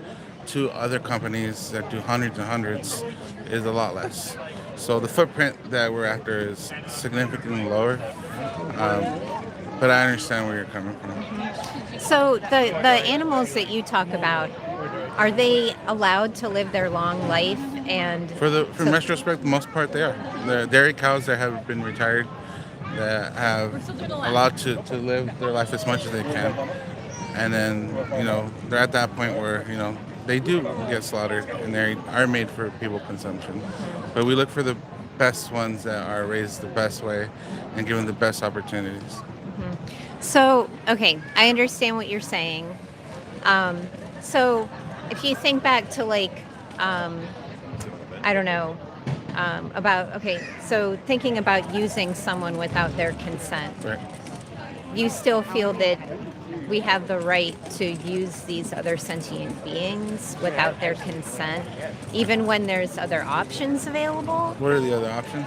G: to other companies that do hundreds and hundreds is a lot less. So the footprint that we're after is significantly lower, but I understand where you're coming from.
A: So the animals that you talk about, are they allowed to live their long life? And
G: For retrospect, the most part they are. The dairy cows that have been retired, that have allowed to live their life as much as they can, and then they're at that point where they do get slaughtered and they are made for people consumption. But we look for the best ones that are raised the best way and given the best opportunities.
A: So, okay, I understand what you're saying. So if you think back to I don't know, so thinking about using someone without their consent,
G: Right.
A: you still feel that we have the right to use these other sentient beings without their consent, even when there's other options available?
G: What are the other options?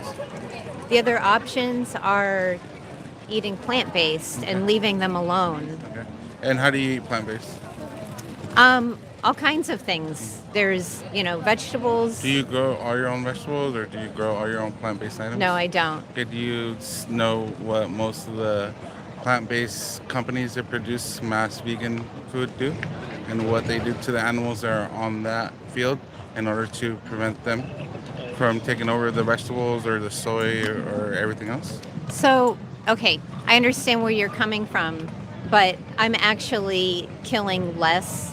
A: The other options are eating plant-based and leaving them alone.
G: Okay. And how do you eat plant-based?
A: All kinds of things. There's, vegetables.
G: Do you grow all your own vegetables, or do you grow all your own plant-based items?
A: No, I don't.
G: Okay, do you know what most of the plant-based companies that produce mass vegan food do, and what they do to the animals that are on that field in order to prevent them from taking over the vegetables or the soy or everything else?
A: So, okay, I understand where you're coming from, but I'm actually killing less,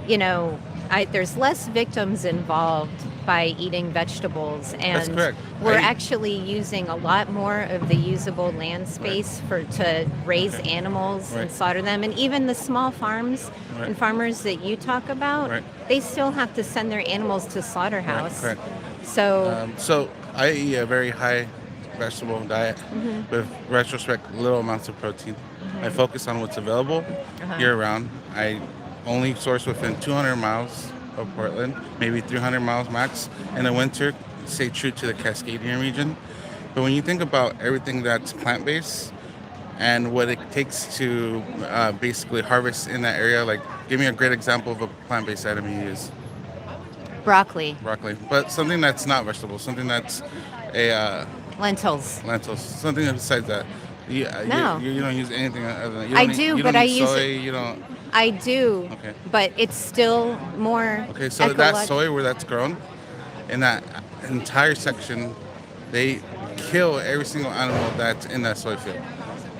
A: there's less victims involved by eating vegetables,
G: That's
A: and
G: correct.
A: we're actually using a lot more of the usable land space to raise animals and
G: Right.
A: slaughter them. And even the small farms
G: Right.
A: and farmers that you talk about,
G: Right.
A: they still have to send their animals to slaughterhouse.
G: Correct.
A: So
G: So I eat a very high vegetable diet with retrospect little amounts of protein. I focus on what's available year round. I only source within 200 miles of Portland, maybe 300 miles max. In the winter, stay true to the Cascadian region. But when you think about everything that's plant-based and what it takes to basically harvest in that area, like give me a great example of a plant-based item you use.
A: Broccoli,
G: Broccoli, but something that's not vegetable, something that's a
A: lentils.
G: lentils, something besides that.
A: No.
G: You don't use anything other than you
A: I
G: don't,
A: do,
G: you
A: but
G: don't
A: I
G: use
A: use
G: soy.
A: it.
G: You don't.
A: I do,
G: Okay.
A: but it's still more.
G: Okay, so that soy where that's grown, in that entire section, they kill every single animal that's in that soy field,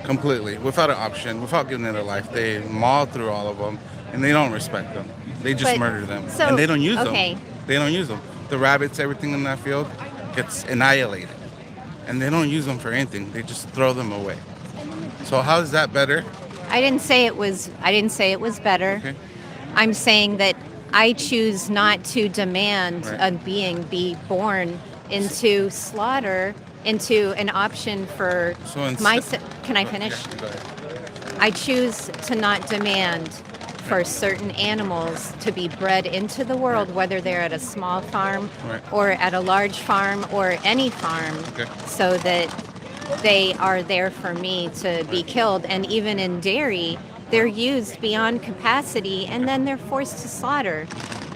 G: completely, without an option, without giving it a life. They maul through all of them, and they don't respect them. They just
A: But-
G: murder them,
A: so-
G: and they don't use
A: okay.
G: them. They don't use them. The rabbits, everything in that field, gets annihilated, and they don't use them for anything. They just throw them away. So how is that better?
A: I didn't say it was. I didn't say it was better.
G: Okay.
A: I'm saying that I choose not to demand
G: Right.
A: a being be born into slaughter, into an option for
G: So
A: my.
G: instead-
A: Can I finish?
G: Yeah, go ahead.
A: I choose to not demand for certain animals to be bred into the world, whether they're at a small farm
G: Right.
A: or at a large farm or any farm,
G: Okay.
A: so that they are there for me to be killed. And even in dairy, they're used beyond capacity and then they're forced to slaughter.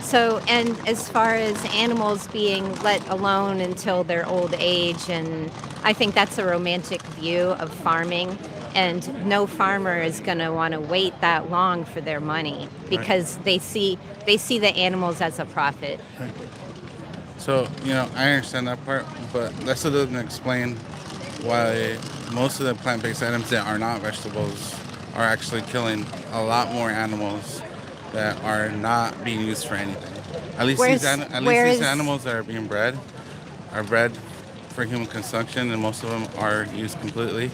A: So, and as far as animals being let alone until their old age, and I think that's a romantic view of farming. And no farmer is going to want to wait that long for their money because they see the animals as a profit.
G: So, I understand that part, but that still doesn't explain why most of the plant-based items that are not vegetables are actually killing a lot more animals that are not being used for anything. At least these animals that are being bred are bred for human consumption, and most of them are used completely.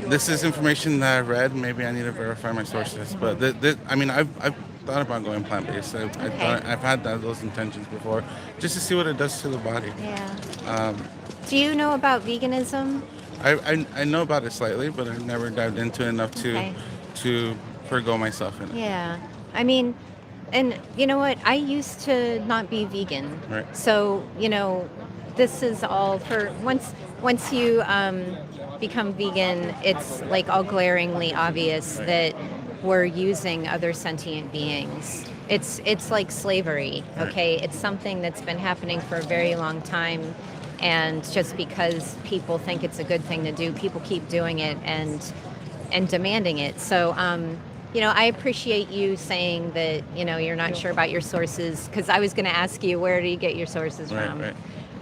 G: This is information that I've read. Maybe I need to verify my sources, but I've thought about going plant-based. I've had those intentions before, just to see what it does to the body.
A: Yeah. Do you know about veganism?
G: I know about it slightly, but I've never dived into it enough to forgo myself in it.
A: Yeah. I mean, and you know what? I used to not be vegan.
G: Right.
A: So, this is all for once you become vegan, it's like all glaringly obvious that we're using other sentient beings. It's like slavery, okay? It's something that's been happening for a very long time, and just because people think it's a good thing to do, people keep doing it and demanding it. So, I appreciate you saying that, you're not sure about your sources, because I was going to ask you, where do you get your sources from?
G: Right.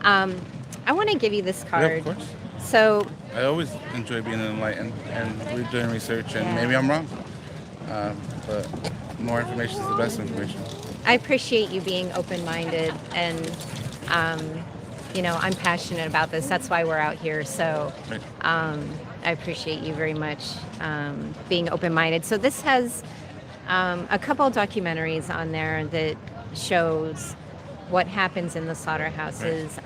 A: I want to give you this card.
G: Yeah, of course.
A: So,
G: I always enjoy being enlightened and doing research, and
A: Yeah.
G: maybe I'm wrong. But more information is the best information.
A: I appreciate you being open-minded, and I'm passionate about this. That's why we're out here. So
G: Right.
A: I appreciate you very much being open-minded. So this has a couple documentaries on there that shows what happens in the slaughterhouses.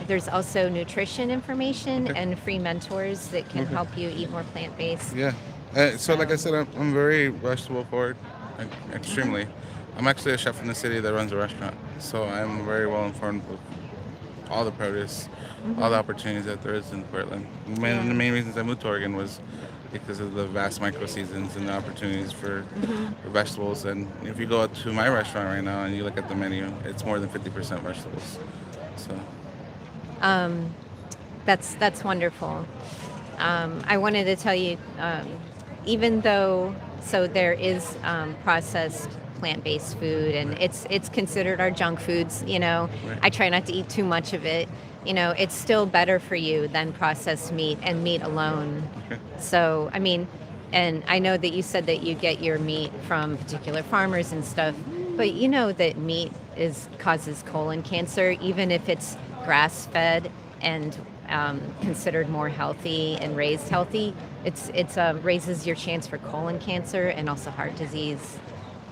A: There's also nutrition information and free mentors that can help you eat more plant-based.
G: Yeah. So like I said, I'm very vegetable forward, extremely. I'm actually a chef in the city that runs a restaurant, so I'm very well informed with all the produce, all the opportunities that there is in Portland. One of the main reasons I moved to Oregon was because of the vast micro seasons and the opportunities for vegetables. And if you go out to my restaurant right now and you look at the menu, it's more than 50% vegetables. So
A: that's wonderful. I wanted to tell you, even though there is processed plant-based food, and it's considered our junk foods. I try not to eat too much of it. It's still better for you than processed meat and meat alone. So and I know that you said that you get your meat from particular farmers and stuff, but you know that meat causes colon cancer, even if it's grass-fed and considered more healthy and raised healthy. It's raises your chance for colon cancer and also heart disease,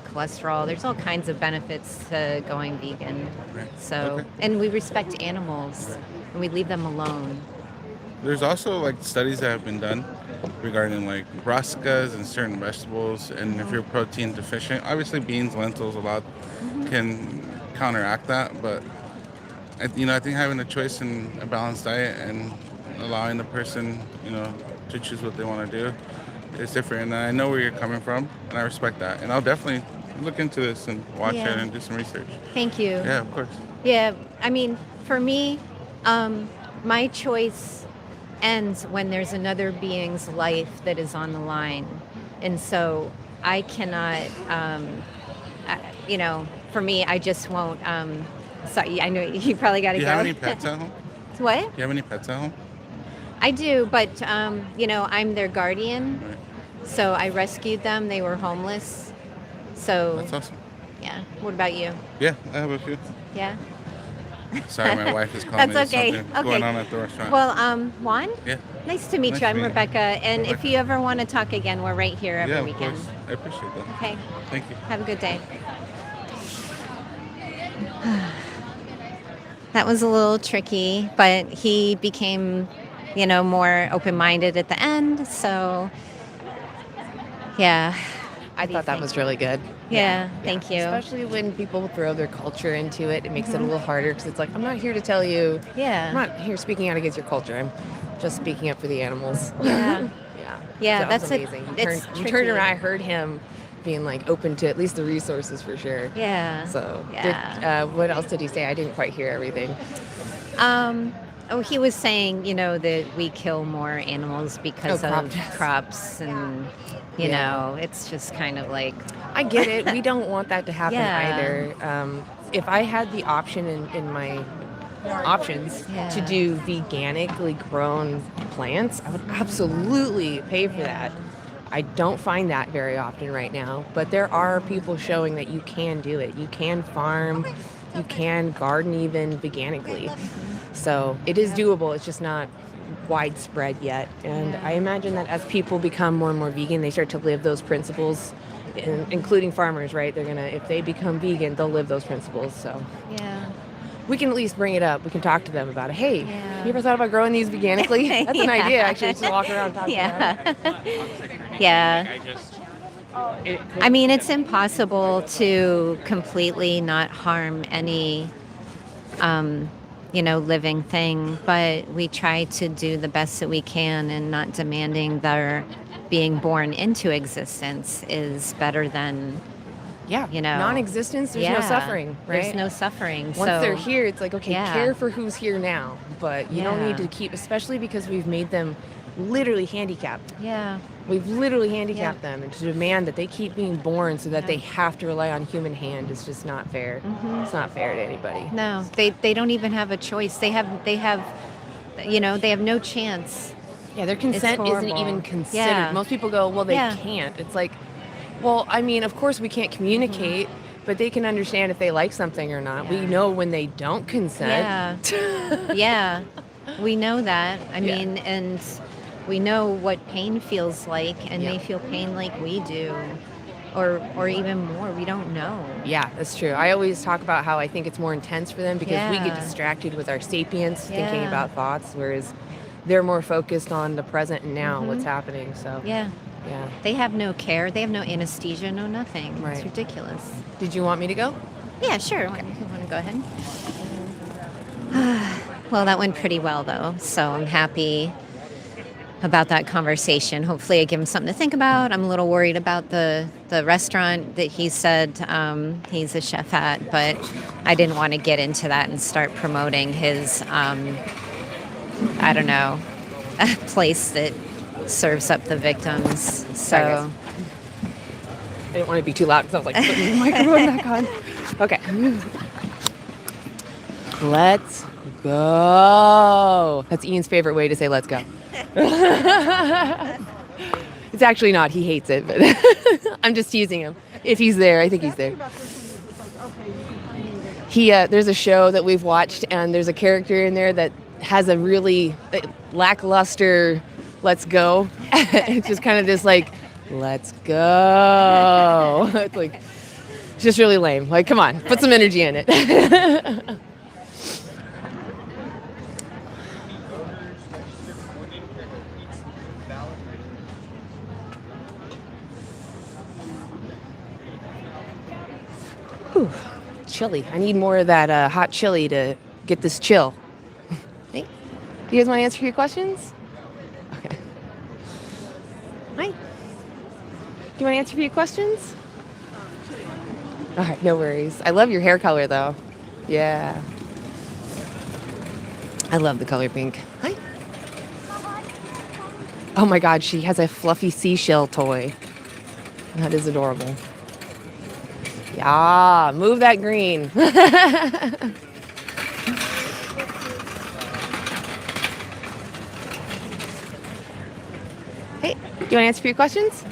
A: cholesterol. There's all kinds of benefits to going vegan. So, and we respect animals. and we leave them alone.
G: There's also like studies that have been done regarding like brassicas and certain vegetables, and if you're protein deficient, obviously beans, lentils, a lot can counteract that. But I think having a choice in a balanced diet and allowing the person, to choose what they want to do is different. And I know where you're coming from, and I respect that. And I'll definitely look into this and watch it and do some research.
A: Thank you.
G: Yeah, of course.
A: Yeah, I mean, for me, my choice ends when there's another being's life that is on the line. And so I cannot, for me, I just won't. Sorry, I know you probably got to
G: Do
A: go.
G: you have any pets at home?
A: What?
G: Do you have any pets at home?
A: I do, but, I'm their guardian.
G: Right.
A: So I rescued them. They were homeless. So,
G: That's awesome.
A: yeah. What about you?
G: Yeah, I have a few.
A: Yeah?
G: Sorry, my wife is calling me.
A: That's
G: There's
A: okay.
G: something
A: Okay.
G: going on at the restaurant.
A: Well, Juan?
G: Yeah.
A: Nice to meet
G: Nice
A: you.
G: to
A: I'm
G: meet you.
A: Rebecca. And if you ever want to talk again, we're right here every
G: Yeah, of
A: weekend.
G: course. I appreciate that.
A: Okay.
G: Thank you.
A: Have a good day. That was a little tricky, but he became, more open-minded at the end. So, yeah.
B: I thought that was really good.
A: Yeah, thank you.
B: Especially when people throw their culture into it, it makes it a little harder because it's like, I'm not here to tell you.
A: Yeah.
B: I'm not here speaking out against your culture. I'm just speaking up for the animals.
A: Yeah.
B: Yeah.
A: Yeah,
B: So that was
A: that's
B: amazing.
A: it's
B: You turned
A: tricky.
B: around. I heard him being like open to at least the resources for sure.
A: Yeah.
B: So,
A: Yeah.
B: what else did he say? I didn't quite hear everything.
A: He was saying, that we kill more animals because
B: crop
A: of
B: deaths.
A: crops and,
B: Yeah.
A: it's just kind of like,
B: I get it. We don't want that to happen
A: Yeah.
B: either. If I had the option in my options
A: Yeah.
B: to do veganically grown plants, I would absolutely pay for that. I don't find that very often right now, but there are people showing that you can do it. You can farm, you can garden even veganically. So it is doable. It's just not widespread yet. And I imagine that as people become more and more vegan, they start to live those principles, including farmers, right? They're gonna, if they become vegan, they'll live those principles. So
A: yeah.
B: we can at least bring it up. We can talk to them about it. Hey,
A: Yeah.
B: you ever thought about growing these veganically? That's an
A: Yeah.
B: idea, actually. Just walk around and talk
A: Yeah.
B: about it.
A: Yeah. I mean, it's impossible to completely not harm any, living thing, but we try to do the best that we can, and not demanding their being born into existence is better than,
B: Yeah,
A: you know.
B: non-existence, there's no suffering, right?
A: There's no suffering.
B: Once
A: so
B: they're here, it's like, okay,
A: Yeah.
B: care for who's here now, but you don't
A: Yeah.
B: need to keep, especially because we've made them literally handicapped.
A: Yeah.
B: We've literally handicapped them, and to demand that they keep being born so that they have to rely on human hand is just not fair. It's not fair to anybody.
A: No, they don't even have a choice. They have no chance.
B: Yeah, their consent isn't
A: horrible.
B: even considered.
A: Yeah.
B: Most people go, well, they
A: Yeah.
B: can't. It's like, well, I mean, of course we can't communicate, but they can understand if they like something or not. We know when they don't consent.
A: Yeah. Yeah. We know that. I
B: Yeah.
A: mean, and we know what pain feels like, and
B: Yeah.
A: they feel pain like we do, or even more. We don't know.
B: Yeah, that's true. I always talk about how I think it's more intense for them because we get
A: Yeah.
B: distracted with our sapience, thinking
A: Yeah.
B: about thoughts, whereas they're more focused on the present and now, what's happening. So,
A: Yeah.
B: yeah.
A: They have no care. They have no anesthesia, no nothing. It's
B: Right.
A: ridiculous.
B: Did you want me to go?
A: Yeah, sure. You want to go ahead? Well, that went pretty well, though. So I'm happy about that conversation. Hopefully I give him something to think about. I'm a little worried about the restaurant that he said he's a chef at, but I didn't want to get into that and start promoting his, I don't know, a place that serves up the victims.
B: Sorry,
A: So,
B: guys. I didn't want to be too loud because I was like putting the microphone back on. Okay. Let's go. That's Ian's favorite way to say let's go. It's actually not. He hates it, but I'm just teasing him. If he's there, I think he's there. There's a show that we've watched, and there's a character in there that has a really lackluster let's go. It's just kind of this like, let's go. It's like, it's just really lame. Like, come on, put some energy in it. Whew, chili. I need more of that hot chili to get this chill. Hey, do you guys want to answer your questions? Okay. Hi. Do you want to answer a few questions? All right, no worries. I love your hair color, though. Yeah. I love the color pink. Hi. Oh my God, she has a fluffy seashell toy. That is adorable. Yeah, move that green. Hey, do you want to answer a few questions?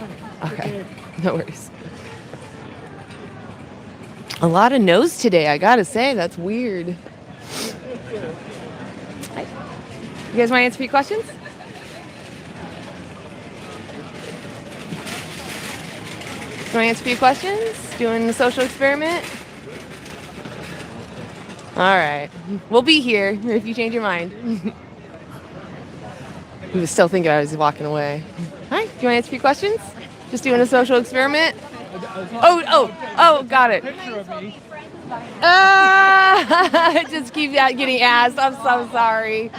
B: Okay, no worries. A lot of no's today, I gotta say. That's weird. Hi. You guys want to answer a few questions? You want to answer a few questions? Doing the social experiment? All right. We'll be here if you change your mind. He was still thinking I was walking away. Hi, do you want to answer a few questions? Just doing a social experiment? Oh, got it. Just keep that getting asked. I'm so sorry.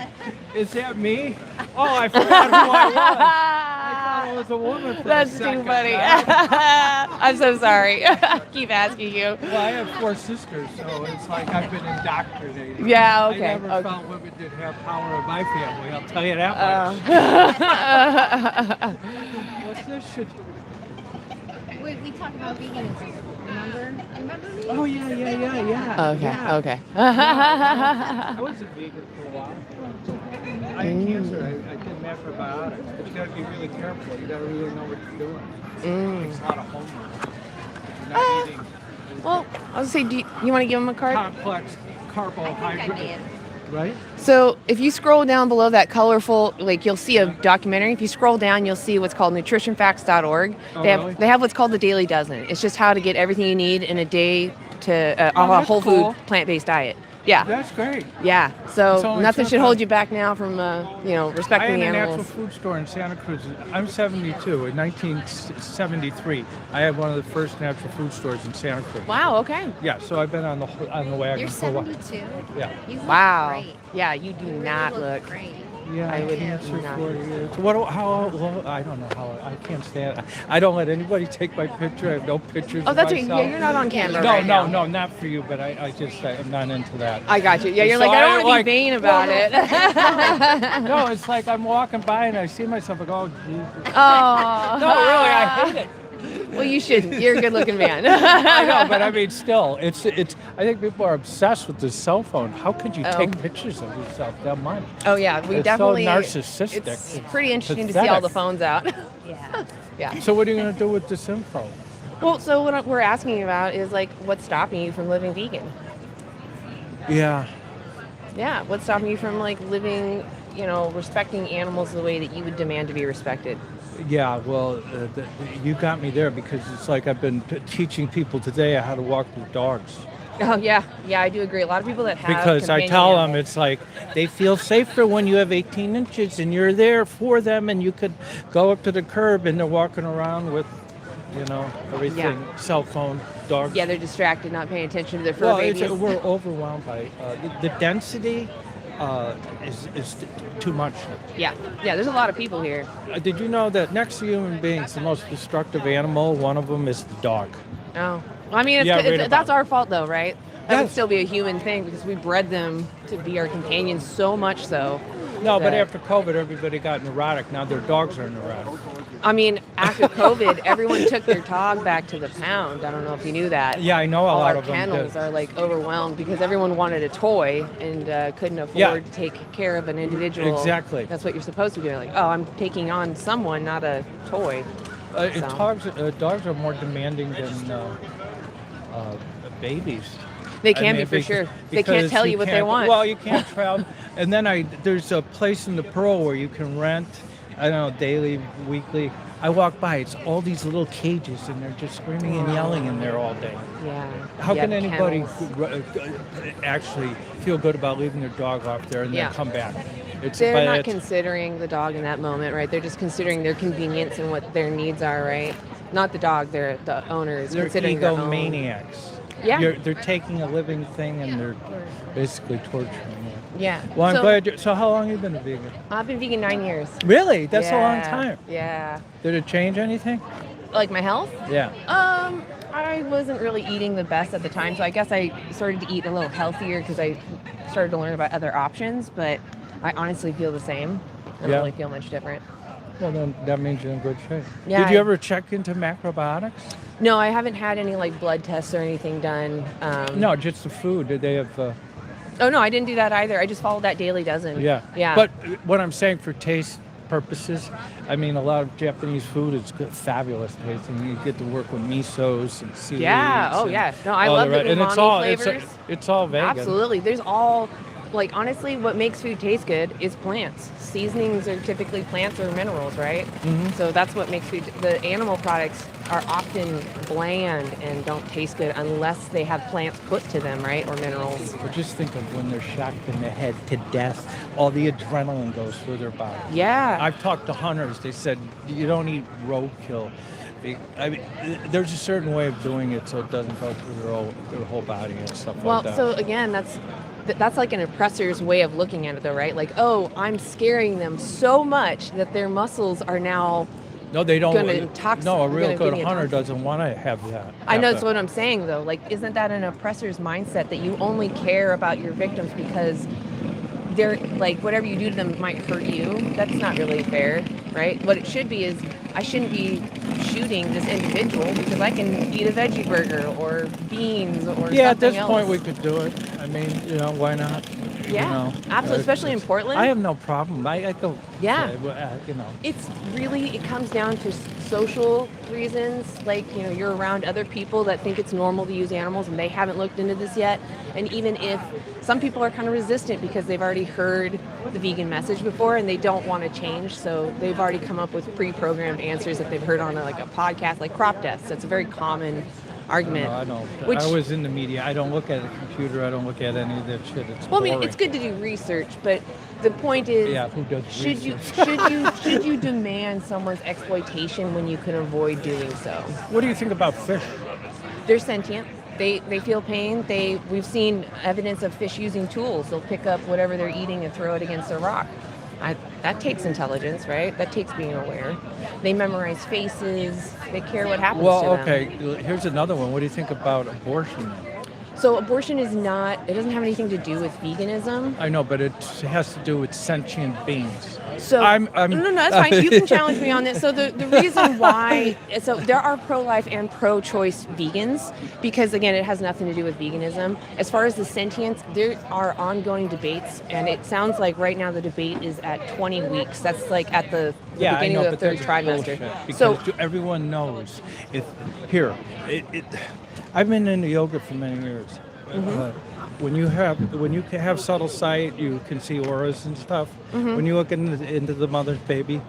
L: Is that me? Oh, I forgot who I was. I thought it was a woman for
B: That's
L: a second.
B: too funny. I'm so sorry. Keep asking you.
L: Well, I have 4 sisters, so it's like I've been indoctrinated.
B: Yeah, okay.
L: I never felt women did have power in my family, I'll tell you that much. What's this shit?
I: We talked about veganism. Remember me?
L: Oh, yeah.
B: Okay.
L: I was a vegan for a while. I had cancer. I did macrobiotics. But you got to be really careful. You got to really know what you're doing. It's a lot of homework. You're not eating
B: Well, I was gonna say, do you want to give him a card?
L: complex carbohydrate. Right?
B: So if you scroll down below that colorful, like you'll see a documentary. If you scroll down, you'll see what's called nutritionfacts.org.
L: Oh,
B: They have
L: really?
B: they have what's called the Dailey Dozen. It's just how to get everything you need in a day to a
L: that's
B: whole
L: cool.
B: food plant-based diet. Yeah.
L: That's great.
B: Yeah.
L: It's
B: So
L: only
B: nothing should
L: something-
B: hold you back now from
L: I
B: respecting
L: had
B: the
L: a
B: animals.
L: natural food store in Santa Cruz. I'm 72. In 1973, I had one of the first natural food stores in Santa Cruz.
B: Wow. Okay.
L: Yeah, so I've been on the wagon
A: You're
L: for a while.
A: 72.
L: Yeah.
A: You look
B: Wow.
A: great.
B: Yeah. You do
A: You really
B: not
A: look
B: look.
A: great.
L: Yeah,
B: I would
L: cancer
B: not.
L: 40 years. I don't know how, I can't stand it. I don't let anybody take my picture. I have no pictures
B: Oh,
L: of
B: that's okay.
L: myself.
B: Yeah, you're not on camera
L: No,
B: right now.
L: no, not for you, but I'm not into that.
B: I got you. Yeah, you're
L: So
B: like, I don't want
L: like-
B: to be vain about
L: well,
B: it.
L: No, it's like I'm walking by and I see myself and go, oh, Jesus.
B: Oh.
L: No, really, I hate it.
B: Well, you shouldn't. You're a good-looking man.
L: I know, but I mean, still, it's. I think people are obsessed with this cell phone. How could you take pictures of yourself that much?
B: Oh yeah, we
L: It's
B: definitely.
L: so narcissistic.
B: It's pretty interesting to see all the phones out.
A: Yeah.
B: Yeah.
L: So what are you going to do with this info?
B: Well, so what we're asking about is like, what's stopping you from living vegan?
L: Yeah.
B: Yeah, what's stopping you from like living, respecting animals the way that you would demand to be respected?
L: Yeah, well, you got me there because it's like I've been teaching people today how to walk with dogs.
B: Oh yeah, I do agree. A lot of people that have
L: Because I
B: companion
L: tell them
B: animals-
L: it's like they feel safer when you have 18 inches and you're there for them and you could go up to the curb and they're walking around with, everything, cell phone, dogs.
B: Yeah, they're distracted, not paying attention to their fur
L: Well,
B: babies.
L: we're overwhelmed by the density is too much.
B: Yeah, there's a lot of people here.
L: Did you know that next to human beings, the most destructive animal, one of them is the dog?
B: Oh, well, I mean,
L: Yeah, read about
B: that's
L: it.
B: our fault though, right? That would
L: Yes.
B: still be a human thing because we bred them to be our companions so much so.
L: No, but
B: that-
L: after COVID, everybody got neurotic. Now their dogs are neurotic.
B: I mean, after COVID, everyone took their dog back to the pound. I don't know if you knew that.
L: Yeah, I know a
B: All
L: lot
B: our
L: of them
B: kennels
L: did.
B: are like overwhelmed because everyone wanted a toy and couldn't afford
L: Yeah.
B: to take care of an individual.
L: Exactly.
B: That's what you're supposed to be doing. Like, oh, I'm taking on someone, not a toy. So.
L: Dogs are more demanding than babies.
B: They can be
L: mean,
B: for sure. They
L: because
B: can't tell you what they
L: can't-
B: want.
L: Well, you can't travel. And then there's a place in the Pearl where you can rent, I don't know, daily, weekly. I walk by, it's all these little cages and they're just screaming and yelling in there all day.
B: Yeah.
L: How
B: Yeah,
L: can
B: the
L: anybody
B: kennels.
L: actually feel good about leaving their dog off there and
B: Yeah.
L: then come back?
B: They're not considering the dog in that moment, right? They're just considering their convenience and what their needs are, right? Not the dog, the owner is
L: They're
B: considering their own.
L: egomaniacs.
B: Yeah.
L: They're taking a living thing and they're basically torturing it.
B: Yeah.
L: Well, I'm
B: So,
L: glad. So how long have you been a vegan?
B: I've been vegan 9 years.
L: Really? That's a long
B: Yeah,
L: time.
B: Yeah.
L: Did it change anything?
B: Like my health?
L: Yeah.
B: I wasn't really eating the best at the time, so I guess I started to eat a little healthier because I started to learn about other options, but I honestly feel the same. I don't
L: Yeah.
B: really feel much different.
L: Well, then that means you're in good shape.
B: Yeah,
L: Did you
B: I-
L: ever check into macrobiotics?
B: No, I haven't had any like blood tests or anything done.
L: No, just the food. Did they have?
B: Oh no, I didn't do that either. I just followed that Dailey Dozen.
L: Yeah.
B: Yeah.
L: But what I'm saying for taste purposes, I mean, a lot of Japanese food is good, fabulous tasting. You get to work with misos and seaweeds.
B: Yeah. Oh
L: and
B: yeah. No, I
L: all
B: love the
L: and it's
B: umami
L: all
B: flavors.
L: it's all vegan.
B: Absolutely. There's all, like, honestly, what makes food taste good is plants. Seasonings are typically plants or minerals, right?
L: Mhm.
B: So that's what makes food. The animal products are often bland and don't taste good unless they have plants put to them, right? Or minerals.
L: But just think of when they're shocked in the head to death, all the adrenaline goes through their body.
B: Yeah.
L: I've talked to hunters. They said you don't eat roadkill. I mean, there's a certain way of doing it so it doesn't go through their whole body and stuff
B: Well,
L: like that.
B: so again, that's like an oppressor's way of looking at it, though, right? Like, oh, I'm scaring them so much that their muscles are now.
L: No, they don't.
B: gonna intox-
L: No, a real
B: gonna
L: good
B: be
L: hunter
B: intoxicated.
L: doesn't want to have that.
B: I know
L: have
B: that's
L: that.
B: what I'm saying, though. Like, isn't that an oppressor's mindset that you only care about your victims because they're like whatever you do to them might hurt you? That's not really fair, right? What it should be is I shouldn't be shooting this individual because I can eat a veggie burger or beans or
L: Yeah, at
B: something
L: this
B: else.
L: point we could do it. I mean, why not?
B: Yeah, absolutely, especially in Portland.
L: I have no problem. I go.
B: Yeah.
L: You know.
B: It's really, it comes down to social reasons. Like, you're around other people that think it's normal to use animals and they haven't looked into this yet. And even if some people are kind of resistant because they've already heard the vegan message before and they don't want to change. So they've already come up with pre-programmed answers that they've heard on a podcast, like crop deaths. That's a very common argument.
L: No, I don't.
B: Which,
L: I was in the media. I don't look at a computer. I don't look at any of that shit. It's
B: well, I mean,
L: boring.
B: it's good to do research, but the point is,
L: Yeah, who does
B: should
L: research?
B: should you demand someone's exploitation when you can avoid doing so?
L: What do you think about fish?
B: They're sentient. They feel pain. We've seen evidence of fish using tools. They'll pick up whatever they're eating and throw it against a rock. That takes intelligence, right? That takes being aware. They memorize faces. They care what happens to them.
L: Well, okay. Here's another one. What do you think about abortion?
B: So abortion is not, it doesn't have anything to do with veganism.
L: I know, but it has to do with sentient beings.
B: So
L: I'm
B: no, that's fine. You can challenge me on this. So the reason why, so there are pro-life and pro-choice vegans because again, it has nothing to do with veganism. As far as the sentience, there are ongoing debates, and it sounds like right now the debate is at 20 weeks. That's like at the beginning of the third trimester.
L: Because everyone knows I've been into yoga for many years. When you have subtle sight, you can see auras and stuff. When you look into the mother's baby,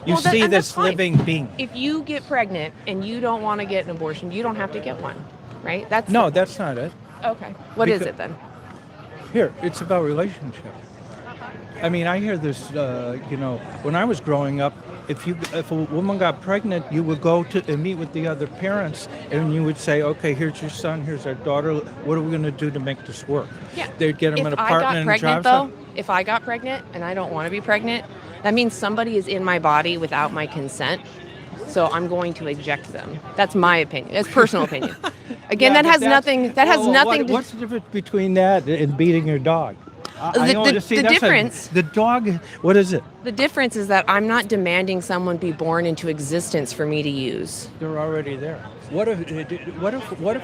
L: you see
B: and that's
L: this
B: fine.
L: living being.
B: If you get pregnant and you don't want to get an abortion, you don't have to get one, right? That's
L: That's not it.
B: okay. What is
L: Because-
B: it then?
L: Here, it's about relationship. I mean, I hear this. When I was growing up, if a woman got pregnant, you would go and meet with the other parents, and you would say, "Okay, here's your son, here's our daughter. What are we going to do to make this work?"
B: Yeah.
L: They'd get them an
B: If I
L: apartment
B: got
L: and
B: pregnant,
L: drive
B: though,
L: some-
B: if I got pregnant and I don't want to be pregnant, that means somebody is in my body without my consent. So I'm going to eject them. That's my opinion. That's personal opinion. Again,
L: Yeah,
B: that
L: but
B: has
L: that's-
B: nothing. That has
L: well,
B: nothing
L: What's the difference between that and beating your dog?
B: The difference.
L: The dog. What is it?
B: The difference is that I'm not demanding someone be born into existence for me to use.
L: They're already there. What if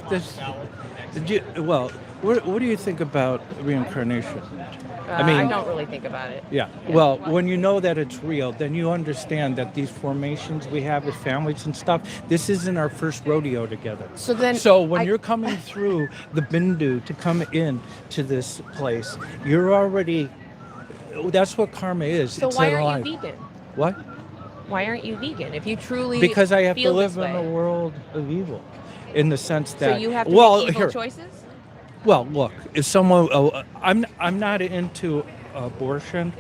L: this? What do you think about reincarnation?
B: I don't really think about it.
L: Yeah. Well, when you know that it's real, then you understand that these formations we have with families and stuff, this isn't our first rodeo together.
B: So
L: when you're coming through the Bindu to come in to this place, you're already. That's what karma is.
B: So
L: it's
B: why
L: alive.
B: aren't you vegan?
L: What?
B: Why aren't you vegan? If you truly
L: Because I have to
B: feel
L: live
B: this
L: in a
B: way.
L: world of evil, in the sense that.
B: So you have to
L: well,
B: make evil
L: here,
B: choices?
L: Well, look, if someone, I'm not into abortion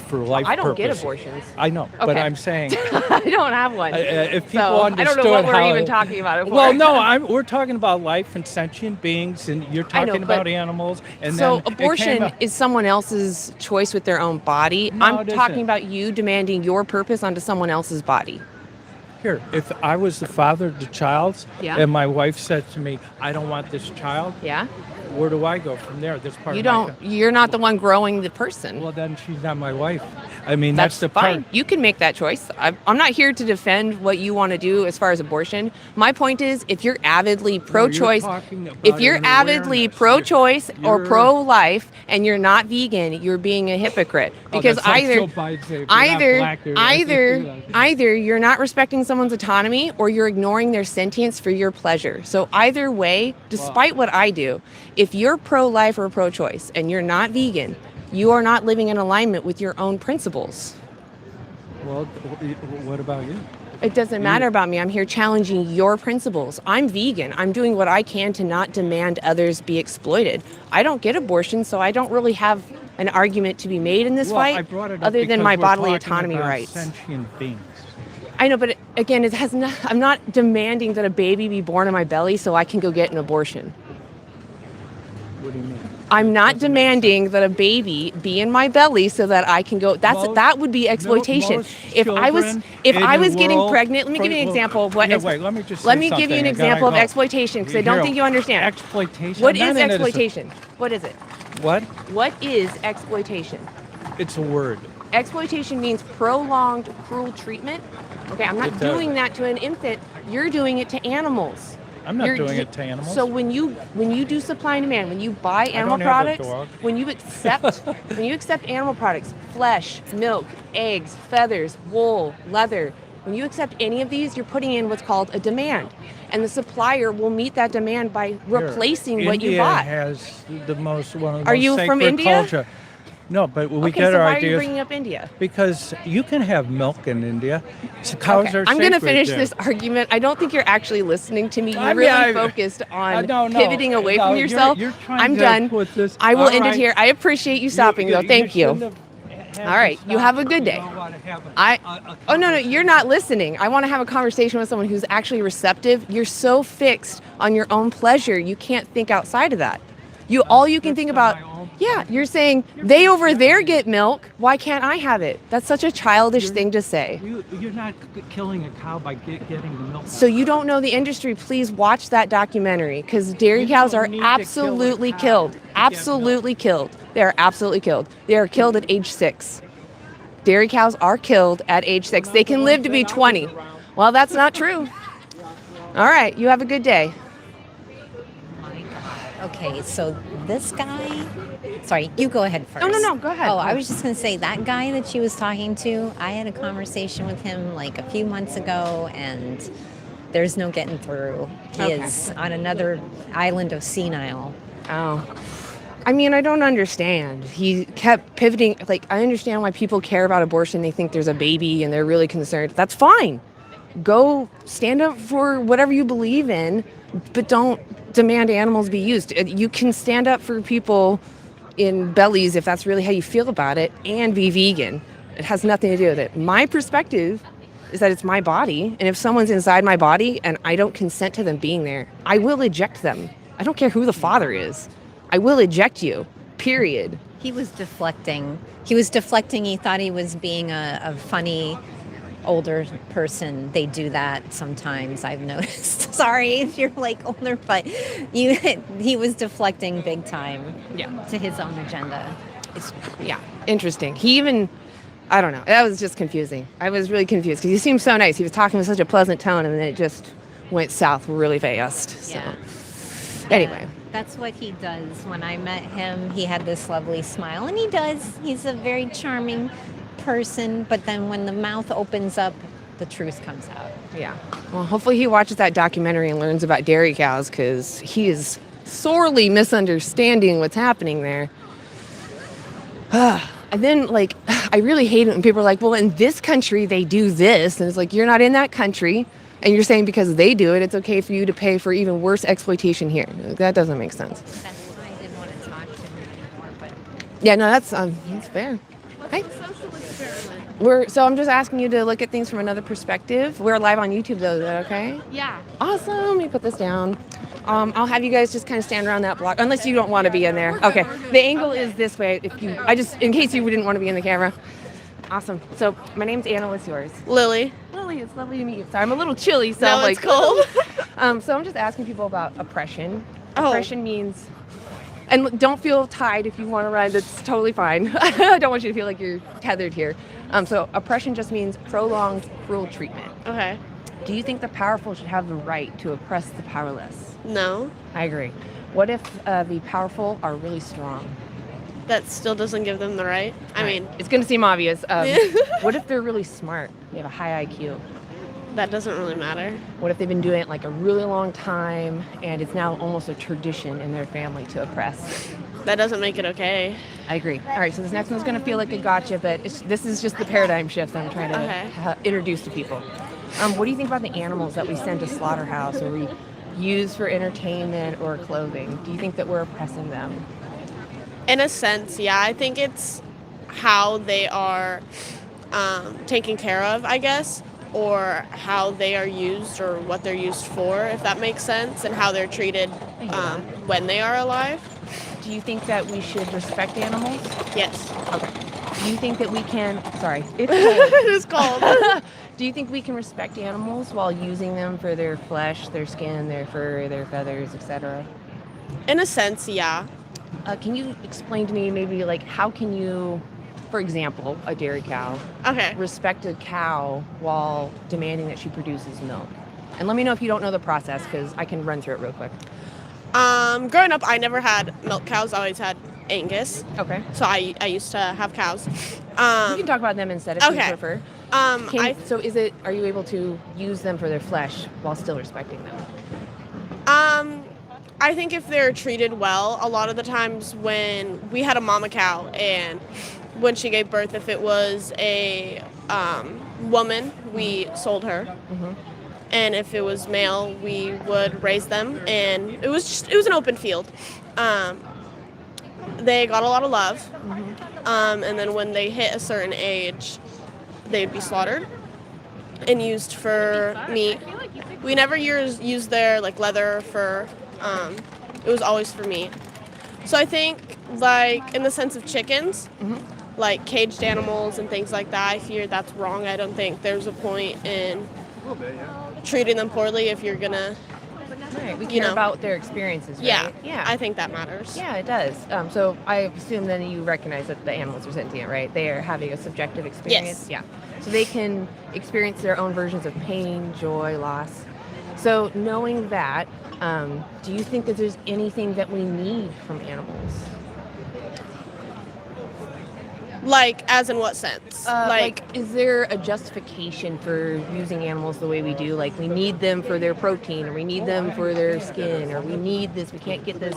L: for life
B: I don't get
L: purposes.
B: abortions.
L: I know, but
B: Okay.
L: I'm saying
B: I don't have one.
L: if people
B: So,
L: understood
B: I don't know what
L: how
B: we're even talking about it for.
L: Well, no, we're talking about life and sentient beings, and you're
B: I know,
L: talking
B: but-
L: about animals. And
B: So
L: then it
B: abortion
L: came up-
B: is someone else's choice with their own body.
L: No,
B: I'm
L: it
B: talking
L: isn't.
B: about you demanding your purpose onto someone else's body.
L: Here, if I was the father of the child,
B: Yeah.
L: and my wife said to me, "I don't want this child,"
B: Yeah.
L: where do I go from there? That's part
B: You
L: of my
B: don't. You're not the one growing the person.
L: Well, then she's not my wife. I mean,
B: That's
L: that's the
B: fine.
L: part.
B: You can make that choice. I'm not here to defend what you want to do as far as abortion. My point is, if you're avidly pro-choice,
L: talking about
B: if you're
L: an
B: avidly
L: awareness.
B: pro-choice or
L: You're-
B: pro-life and you're not vegan, you're being a hypocrite.
L: Oh,
B: Because
L: that's like
B: either,
L: Joe Biden saying, "If you're not black, you're-"
B: either you're not respecting someone's autonomy or you're ignoring their sentience for your pleasure. So either way, despite what I do, if you're pro-life or pro-choice and you're not vegan, you are not living in alignment with your own principles.
L: Well, what about you?
B: It doesn't matter about me. I'm here challenging your principles. I'm vegan. I'm doing what I can to not demand others be exploited. I don't get abortions, so I don't really have an argument to be made in this
L: Well, I
B: fight
L: brought it up
B: other than
L: because
B: my
L: we're
B: bodily
L: talking
B: autonomy
L: about
B: rights.
L: Sentient beings.
B: I know, but again, it has not, I'm not demanding that a baby be born in my belly so I can go get an abortion.
L: What do you mean?
B: I'm not demanding that a baby be in my belly so that I can go. That would be exploitation.
L: Most
B: If I was
L: children
B: if
L: in
B: I
L: the
B: was getting
L: world-
B: pregnant, let me give you an example of what.
L: Yeah, wait, let me just
B: let
L: say
B: me give you an
L: something. I gotta
B: example of
L: go.
B: exploitation because I don't
L: Here,
B: think you understand.
L: Exploitation.
B: What
L: I'm
B: is
L: not into this.
B: exploitation? What is it?
L: What?
B: What is exploitation?
L: It's a word.
B: Exploitation means prolonged cruel treatment. Okay, I'm not
L: It does.
B: doing that to an infant. You're doing it to animals.
L: I'm not
B: You're
L: doing
B: d-
L: it to animals.
B: So when you do supply and demand, when you buy animal
L: don't have a
B: products,
L: dog.
B: when you accept animal products, flesh, milk, eggs, feathers, wool, leather, when you accept any of these, you're putting in what's called a demand. And the supplier will meet that demand by replacing
L: Here,
B: what you
L: India
B: bought.
L: has the most one of the
B: Are
L: most
B: you from
L: sacred
B: India?
L: culture. No, but we
B: Okay,
L: get
B: so
L: our
B: why are you
L: ideas
B: bringing up India?
L: because you can have milk in India. So cows
B: Okay,
L: are
B: I'm going to
L: sacred
B: finish
L: there.
B: this argument. I don't think you're actually listening to me. You're
L: I mean,
B: really focused on
L: no,
B: pivoting away
L: no,
B: from
L: you're-
B: yourself.
L: you're trying
B: I'm
L: to
B: done.
L: put this-
B: I will
L: all
B: end it
L: right.
B: here. I appreciate you stopping, though. Thank you.
L: shouldn't have had
B: All right,
L: to
B: you have a
L: stop.
B: good
L: You
B: day.
L: don't want to have a
B: Oh no, you're not listening. I want to have a conversation with someone who's actually receptive. You're so fixed on your own pleasure, you can't think outside of that. All you can think about. Yeah, you're saying they over there get milk. Why can't I have it? That's such a childish thing to say.
L: You're not killing a cow by getting the milk.
B: So you don't know the industry, please watch that documentary because dairy
L: You
B: cows
L: don't
B: are
L: need to kill a
B: absolutely
L: cow
B: killed.
L: to get
B: Absolutely killed. They are absolutely killed. They are killed at age 6. Dairy cows are killed at age 6. They can live to be 20. Well, that's not true. All right, you have a good day.
A: Okay, so this guy, sorry, you go ahead first.
B: No, go ahead.
A: Oh, I was just going to say that guy that she was talking to, I had a conversation with him like a few months ago, and there's no getting through. He
B: Okay.
A: is on another island of senile.
B: Oh. I mean, I don't understand. He kept pivoting. Like, I understand why people care about abortion. They think there's a baby and they're really concerned. That's fine. Go stand up for whatever you believe in, but don't demand animals be used. You can stand up for people in bellies if that's really how you feel about it and be vegan. It has nothing to do with it. My perspective is that it's my body, and if someone's inside my body and I don't consent to them being there, I will eject them. I don't care who the father is. I will eject you, period.
A: He was deflecting. He thought he was being a funny older person. They do that sometimes, I've noticed. Sorry if you're like older, but he was deflecting big time to his own agenda.
B: Yeah, interesting. He even, I don't know, that was just confusing. I was really confused because he seemed so nice. He was talking with such a pleasant tone, and then it just went south really fast. So.
A: Yeah.
B: Anyway.
A: That's what he does. When I met him, he had this lovely smile, and he does. He's a very charming person, but then when the mouth opens up, the truth comes out.
B: Yeah. Well, hopefully he watches that documentary and learns about dairy cows because he is sorely misunderstanding what's happening there. And then, like, I really hate it when people are like, well, in this country, they do this. And it's like, you're not in that country. And you're saying because they do it, it's okay for you to pay for even worse exploitation here. That doesn't make sense.
A: That's why I didn't want to talk to him anymore. But
B: Yeah, no, that's fair. Hi.
I: Social experiment.
B: So I'm just asking you to look at things from another perspective. We're live on YouTube though, is that okay?
I: Yeah.
B: Awesome. Let me put this down. I'll have you guys just kind of stand around that block, unless you don't want to be in there. Okay. The angle is this way. In case you didn't want to be in the camera. Awesome. So my name's Anna. What's yours?
M: Lily.
B: Lily. It's lovely to meet you. Sorry, I'm a little chilly, so
M: No,
B: I'm
M: it's
B: like
M: cold.
B: So I'm just asking people about oppression.
M: Oh.
B: Oppression means, and don't feel tied if you want to ride. That's totally fine. I don't want you to feel like you're tethered here. So oppression just means prolonged cruel treatment.
M: Okay.
B: Do you think the powerful should have the right to oppress the powerless?
M: No.
B: I agree. What if the powerful are really strong?
M: That still doesn't give them the right. I mean,
B: it's going to seem obvious. What if they're really smart? They have a high IQ.
M: that doesn't really matter.
B: What if they've been doing it like a really long time and it's now almost a tradition in their family to oppress?
M: That doesn't make it okay.
B: I agree. All right, so this next one's going to feel like a gotcha, but this is just the paradigm shift that I'm trying to introduce to people. What do you think about the animals that we send to slaughterhouse or we use for entertainment or clothing? Do you think that we're oppressing them?
M: In a sense, yeah. I think it's how they are taken care of, I guess, or how they are used or what they're used for, if that makes sense, and how they're treated when they are alive.
B: Do you think that we should respect animals?
M: Yes.
B: Okay. Do you think that we can... Sorry.
M: It's cold.
B: Do you think we can respect animals while using them for their flesh, their skin, their fur, their feathers, etc.?
M: In a sense, yeah.
B: Can you explain to me maybe like how can you, for example, a dairy cow, respect a cow while demanding that she produces milk? And let me know if you don't know the process because I can run through it real quick.
M: Growing up, I never had milk cows. I always had Angus.
B: Okay.
M: So I used to have cows.
B: You can talk about them instead if you prefer. Are you able to use them for their flesh while still respecting them?
M: I think if they're treated well, a lot of the times when we had a mama cow and when she gave birth, if it was a woman, we sold her. Mm-hmm. And if it was male, we would raise them, and it was an open field. They got a lot of love, and then when they hit a certain age, they'd be slaughtered and used for meat. We never used their like leather or fur. It was always for meat. So I think like in the sense of chickens, like caged animals and things like that, I fear that's wrong. I don't think there's a point in treating them poorly if you're gonna.
B: Right, we care about their experiences, right?
M: Yeah, I think that matters.
B: Yeah, it does. So I assume then you recognize that the animals are sentient, right? They are having a subjective experience.
M: Yes.
B: Yeah. So they can experience their own versions of pain, joy, loss. So knowing that, do you think that there's anything that we need from animals?
M: Like, as in what sense?
B: Is there a justification for using animals the way we do? Like, we need them for their protein, or we need them for their skin, or we need this, we can't get this,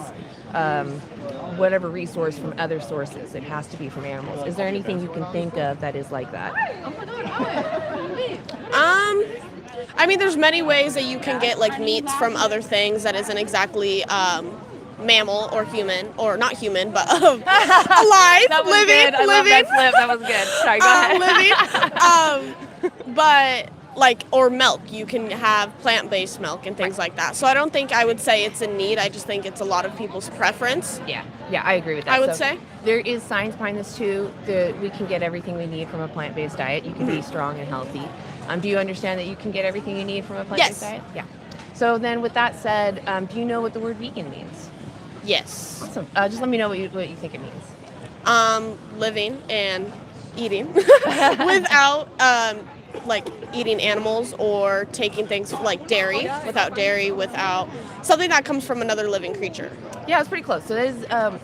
B: whatever resource from other sources. It has to be from animals. Is there anything you can think of that is like that?
M: I mean, there's many ways that you can get, like, meats from other things that isn't exactly, mammal or human, or not human, but alive,
B: That was
M: living,
B: good. I love that slip. That was good. Sorry, go ahead.
M: Living. But like, or milk, you can have plant-based milk and things like that. So I don't think I would say it's a need. I just think it's a lot of people's preference.
B: Yeah, I agree with that.
M: I would say
B: there is science behind this too. That we can get everything we need from a plant-based diet. You can be strong and healthy. Do you understand that you can get everything you need from a plant-based diet? Yeah. So then, with that said, do you know what the word vegan means?
M: Yes.
B: Awesome. Just let me know what you think it means.
M: Living and eating without like eating animals or taking things like dairy, without something that comes from another living creature.
B: Yeah, it's pretty close. So that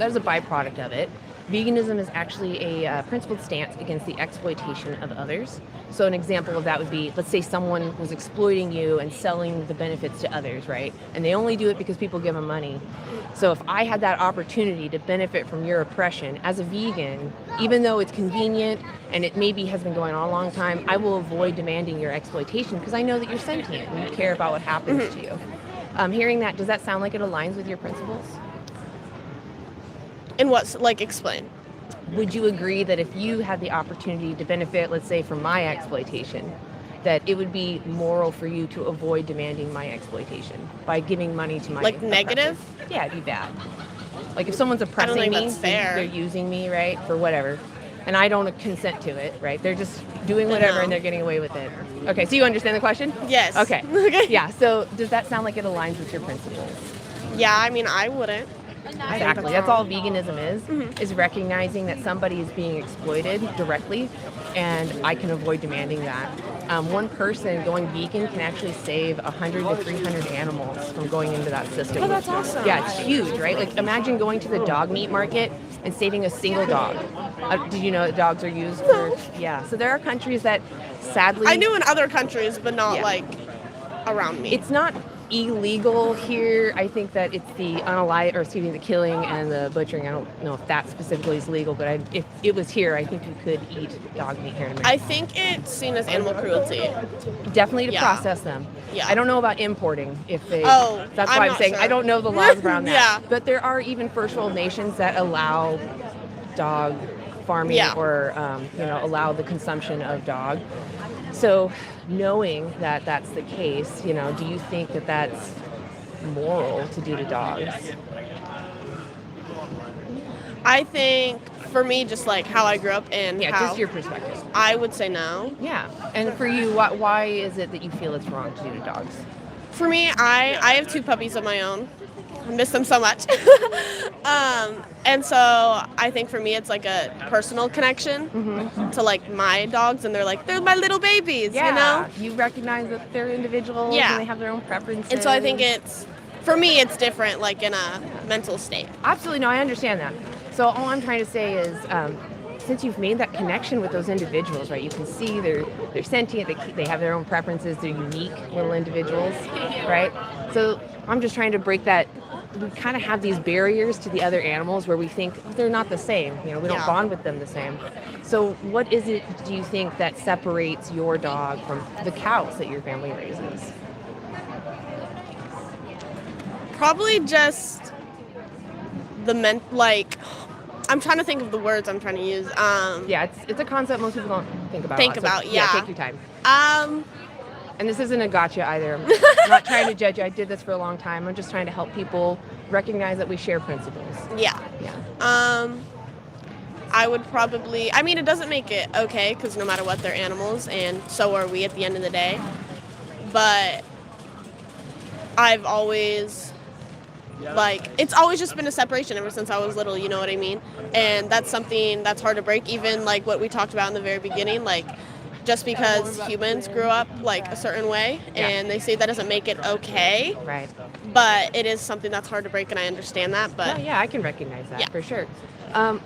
B: is a byproduct of it. Veganism is actually a principled stance against the exploitation of others. So an example of that would be, let's say someone was exploiting you and selling the benefits to others, right? And they only do it because people give them money. So if I had that opportunity to benefit from your oppression as a vegan, even though it's convenient and it maybe has been going on a long time, I will avoid demanding your exploitation because I know that you're sentient and you care about what happens to you. Hearing that, does that sound like it aligns with your principles?
M: And what's, like, explain?
B: would you agree that if you had the opportunity to benefit, let's say, from my exploitation, that it would be moral for you to avoid demanding my exploitation by giving money to my
M: Like negative?
B: oppressor? Yeah, it'd be bad. Like if someone's oppressing
M: think
B: me,
M: that's fair.
B: they're using me, right, for whatever, and I don't consent to it, right? They're just doing whatever and they're getting away with it. Okay, so you understand the question?
M: Yes.
B: Okay.
M: Okay.
B: Yeah, so does that sound like it aligns with your principles?
M: Yeah, I mean, I wouldn't.
B: Exactly. That's all veganism is recognizing that somebody is being exploited directly, and I can avoid demanding that. One person going vegan can actually save 100 to 300 animals from going into that system.
M: Oh, that's awesome.
B: Yeah, it's huge, right? Like imagine going to the dog meat market and saving a single dog. Did you know that dogs are used for? Yeah. So there are countries that sadly.
M: I knew in other countries, but not
B: Yeah.
M: like around me.
B: It's not illegal here. I think that it's the the killing and the butchering. I don't know if that specifically is legal, but if it was here, I think you could eat dog meat here in America.
M: I think it's seen as animal cruelty.
B: Definitely to
M: Yeah.
B: process them.
M: Yeah.
B: I don't know about importing if they.
M: Oh,
B: that's
M: I'm
B: why I'm
M: not
B: saying
M: sure.
B: I don't know the laws around that.
M: Yeah.
B: But there are even first world nations that allow dog farming
M: Yeah.
B: or allow the consumption of dog. So knowing that that's the case, do you think that that's moral to do to dogs?
M: I think for me, just like how I grew up and
B: Yeah,
M: how
B: just your perspective.
M: I would say no.
B: Yeah. And for you, why is it that you feel it's wrong to do to dogs?
M: For me, I have 2 puppies of my own. I miss them so much. And so I think for me, it's like a personal connection to like my dogs, and they're my little babies,
B: Yeah.
M: you know?
B: You recognize that they're individuals
M: Yeah.
B: and they have their own preferences.
M: And so I think for me, it's different, like in a mental state.
B: Absolutely. No, I understand that. So all I'm trying to say is, since you've made that connection with those individuals, right? You can see they're sentient. They have their own preferences. They're unique little individuals, right? So I'm just trying to break that. We kind of have these barriers to the other animals where we think they're not the same. We don't
M: Yeah.
B: bond with them the same. So what is it, do you think, that separates your dog from the cows that your family raises?
M: Probably just I'm trying to think of the words I'm trying to use.
B: Yeah, it's a concept most people don't think about.
M: Think
B: a lot, so
M: about, yeah.
B: Take your time.
M: Um,
B: And this isn't a gotcha either. I'm not trying to judge you. I did this for a long time. I'm just trying to help people recognize that we share principles.
M: yeah.
B: Yeah.
M: I would probably, I mean, it doesn't make it okay because no matter what, they're animals, and so are we at the end of the day. But I've always, it's always just been a separation ever since I was little, you know what I mean? And that's something that's hard to break, even like what we talked about in the very beginning, like just because humans grew up like a certain way, and they say that doesn't make it okay.
B: Right.
M: But it is something that's hard to break, and I understand that. But
B: Yeah, I can recognize that for sure.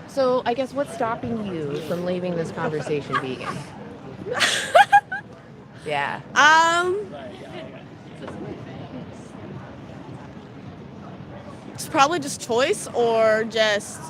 B: So I guess what's stopping you from leaving this conversation vegan? Yeah.
M: It's probably just choice or just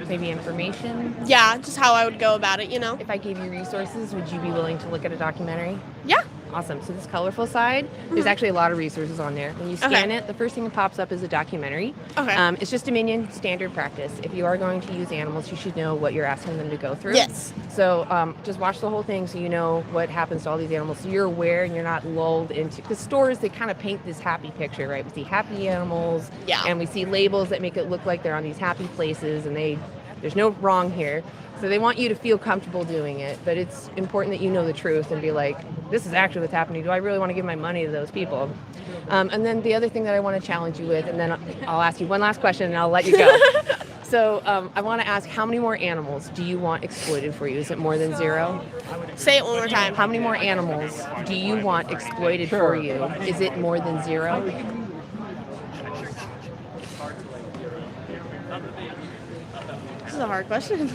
B: Maybe information?
M: just how I would go about it, you know?
B: If I gave you resources, would you be willing to look at a documentary?
M: Yeah.
B: Awesome. So this colorful side, there's actually a lot of resources on there. When you scan it, the first thing that pops up is a documentary.
M: Okay.
B: It's just Dominion standard practice. If you are going to use animals, you should know what you're asking them to go through.
M: Yes.
B: So just watch the whole thing so you know what happens to all these animals. So you're aware and you're not lulled into, because stores, they kind of paint this happy picture, right? We see happy animals.
M: Yeah.
B: And we see labels that make it look like they're on these happy places, and there's no wrong here. So they want you to feel comfortable doing it, but it's important that you know the truth and be like, this is actually what's happening. Do I really want to give my money to those people? And then the other thing that I want to challenge you with, and then I'll ask you one last question and I'll let you go. So I want to ask, how many more animals do you want exploited for you? Is it more than 0?
M: Say it one more time.
B: How many more animals do you want exploited for you? Is it more than 0?
M: This is a hard question.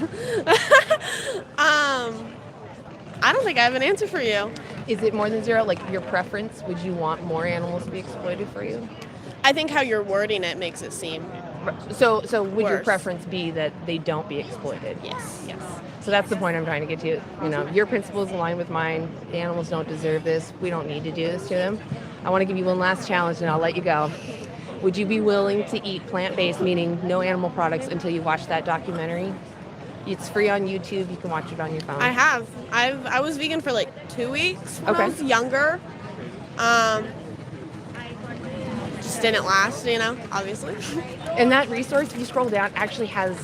M: I don't think I have an answer for you.
B: Is it more than 0? Like your preference, would you want more animals to be exploited for you?
M: I think how you're wording it makes it seem
B: So would your
M: worse.
B: preference be that they don't be exploited?
M: Yes.
B: Yes. So that's the point I'm trying to get to. You know, your principles align with mine. The animals don't deserve this. We don't need to do this to them. I want to give you one last challenge and I'll let you go. would you be willing to eat plant-based, meaning no animal products, until you watch that documentary? It's free on YouTube. You can watch it on your phone.
M: I have. I was vegan for like 2 weeks when
B: Okay.
M: I was younger. Just didn't last, obviously.
B: And that resource, if you scroll down, actually has,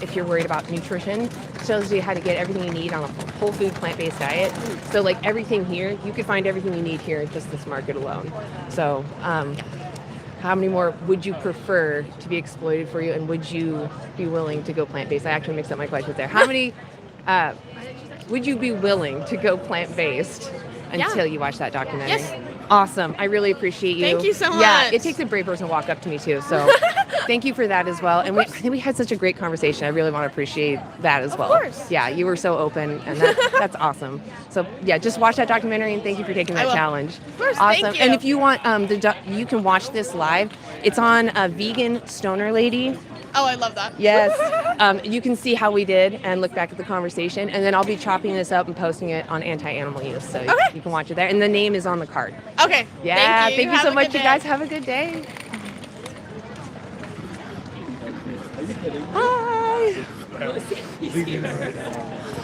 B: if you're worried about nutrition, shows you how to get everything you need on a whole food plant-based diet. So like everything here, you could find everything you need here in just this market alone. So how many more would you prefer to be exploited for you, and would you be willing to go plant-based? I actually mixed up my questions there. How many would you be willing to go plant-based until you watch that documentary?
M: Yes.
B: Awesome. I really appreciate you.
M: Thank you so much.
B: Yeah, it takes a brave person to walk up to me too. So thank you for that as well. And I think we had such a great conversation. I really want to appreciate that as well.
M: Of course.
B: Yeah, you were so open, and that's awesome. So yeah, just watch that documentary, and thank you for taking that challenge.
M: Of course.
B: Awesome.
M: Thank you.
B: And if you want, you can watch this live. It's on Vegan Stoner Lady.
M: Oh, I love that.
B: Yes. You can see how we did and look back at the conversation. And then I'll be chopping this up and posting it on Anti-Animal Use. So you can watch it there. And the name is on the card.
M: Okay.
B: Yeah. Thank you
M: Have
B: so
M: a
B: much,
M: good
B: you
M: day.
B: guys. Have a good day. Hi.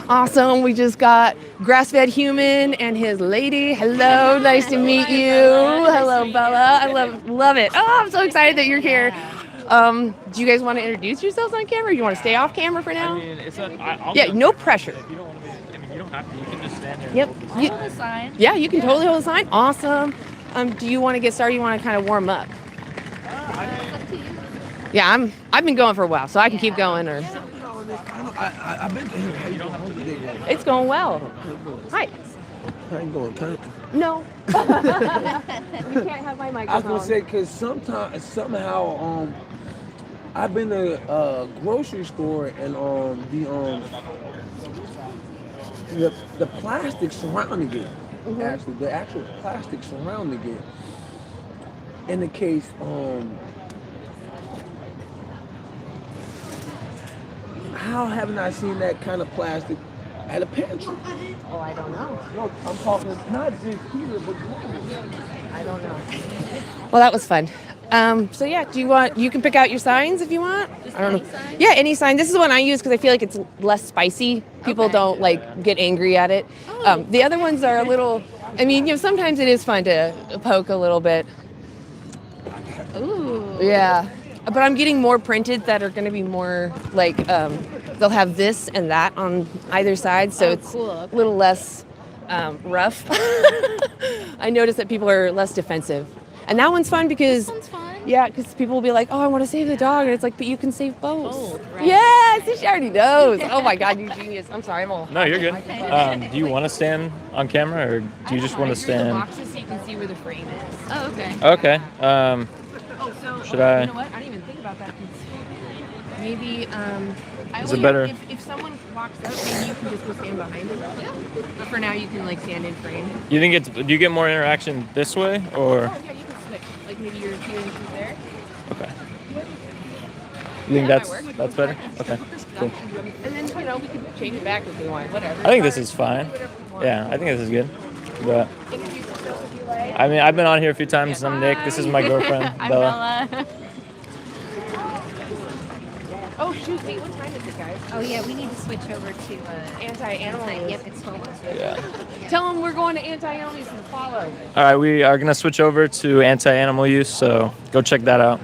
B: Awesome. We just got Grass-Fed Human and his lady. Hello. Nice to meet you. Hello, Bella. I love it. Oh, I'm so excited that you're here. Do you guys want to introduce yourselves on camera? Or you want to stay off camera for now?
N: I mean, I'll
B: Yeah, no pressure.
N: If you don't want to, you don't have to. You can just stand there.
B: Yep.
K: I'll hold a sign.
B: Yeah, you can totally hold a sign. Awesome. Do you want to get started? You want to kind of warm up? Yeah, I've been going for a while, so I can keep going. Or
O: I've been to him. You don't have to.
B: it's going well. Hi.
O: How you going, Kurt?
B: No. You can't have my microphone.
O: I was gonna say because somehow I've been to a grocery store and the plastic surrounding it, actually the actual plastic surrounding it indicates how haven't I seen that kind of plastic at a pantry?
B: Oh, I don't know.
O: No, I'm talking not just here, but
B: I don't know. Well, that was fun. So yeah, you can pick out your signs if you want. I don't know. Yeah, any sign. This is the one I use because I feel like it's less spicy. People don't get angry at it. The other ones are a little, sometimes it is fun to poke a little bit.
K: Ooh.
B: Yeah. But I'm getting more printed that are going to be more they'll have this and that on either side. So it's
K: cool.
B: a little less rough. I noticed that people are less defensive. And that one's fun because yeah, because people will be like, oh, I want to save the dog. And it's like, but you can save both.
K: Right.
B: Yes, she already knows. Oh my God, you genius. I'm sorry, I'm all.
N: No, you're good. Do you want to stand on camera, or do you just want to stand?
B: The boxes so you can see where the frame is.
K: Oh, okay.
N: Okay.
B: So,
N: Should I?
B: You know what? I didn't even think about that. Maybe,
N: Is it better?
B: If someone walks up, maybe you can just go stand behind them. Yeah. But for now, you can stand in frame.
N: You think do you get more interaction this way, or?
B: Oh, yeah, you can switch. Like maybe you're here and she's there.
N: Okay. You think that's better? Okay. Cool.
B: And then, we can change it back if we want. Whatever.
N: I think this is fine. Yeah, I think this is good. But I've been on here a few times. I'm Nick. This is my girlfriend,
K: I'm
N: Bella.
K: Bella.
B: Oh, shoot. Wait, what time is it, guys?
A: Oh yeah, we need to switch over to
B: Anti-Animal.
A: Yep, it's 12.
N: Yeah.
B: Tell them we're going to Anti-Animal Use and follow.
N: All right, we are gonna switch over to Anti-Animal Use, so go check that out.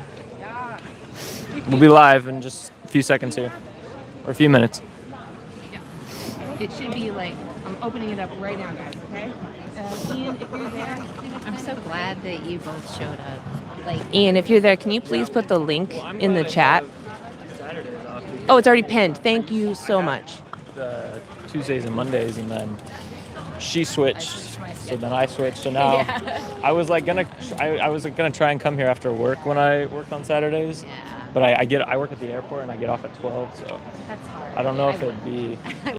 N: We'll be live in just a few seconds here, or a few minutes.
B: It should be I'm opening it up right now, guys, okay? Ian, if you're there.
A: I'm so glad that you both showed up.
B: Ian, if you're there, can you please put the link in the chat? Oh, it's already pinned. Thank you so much.
N: The Tuesdays and Mondays, and then she switched, so then I switched. So now I was gonna try and come here after work when I worked on Saturdays. But I work at the airport and I get off at 12, so
A: That's hard.
N: I don't know if it'd be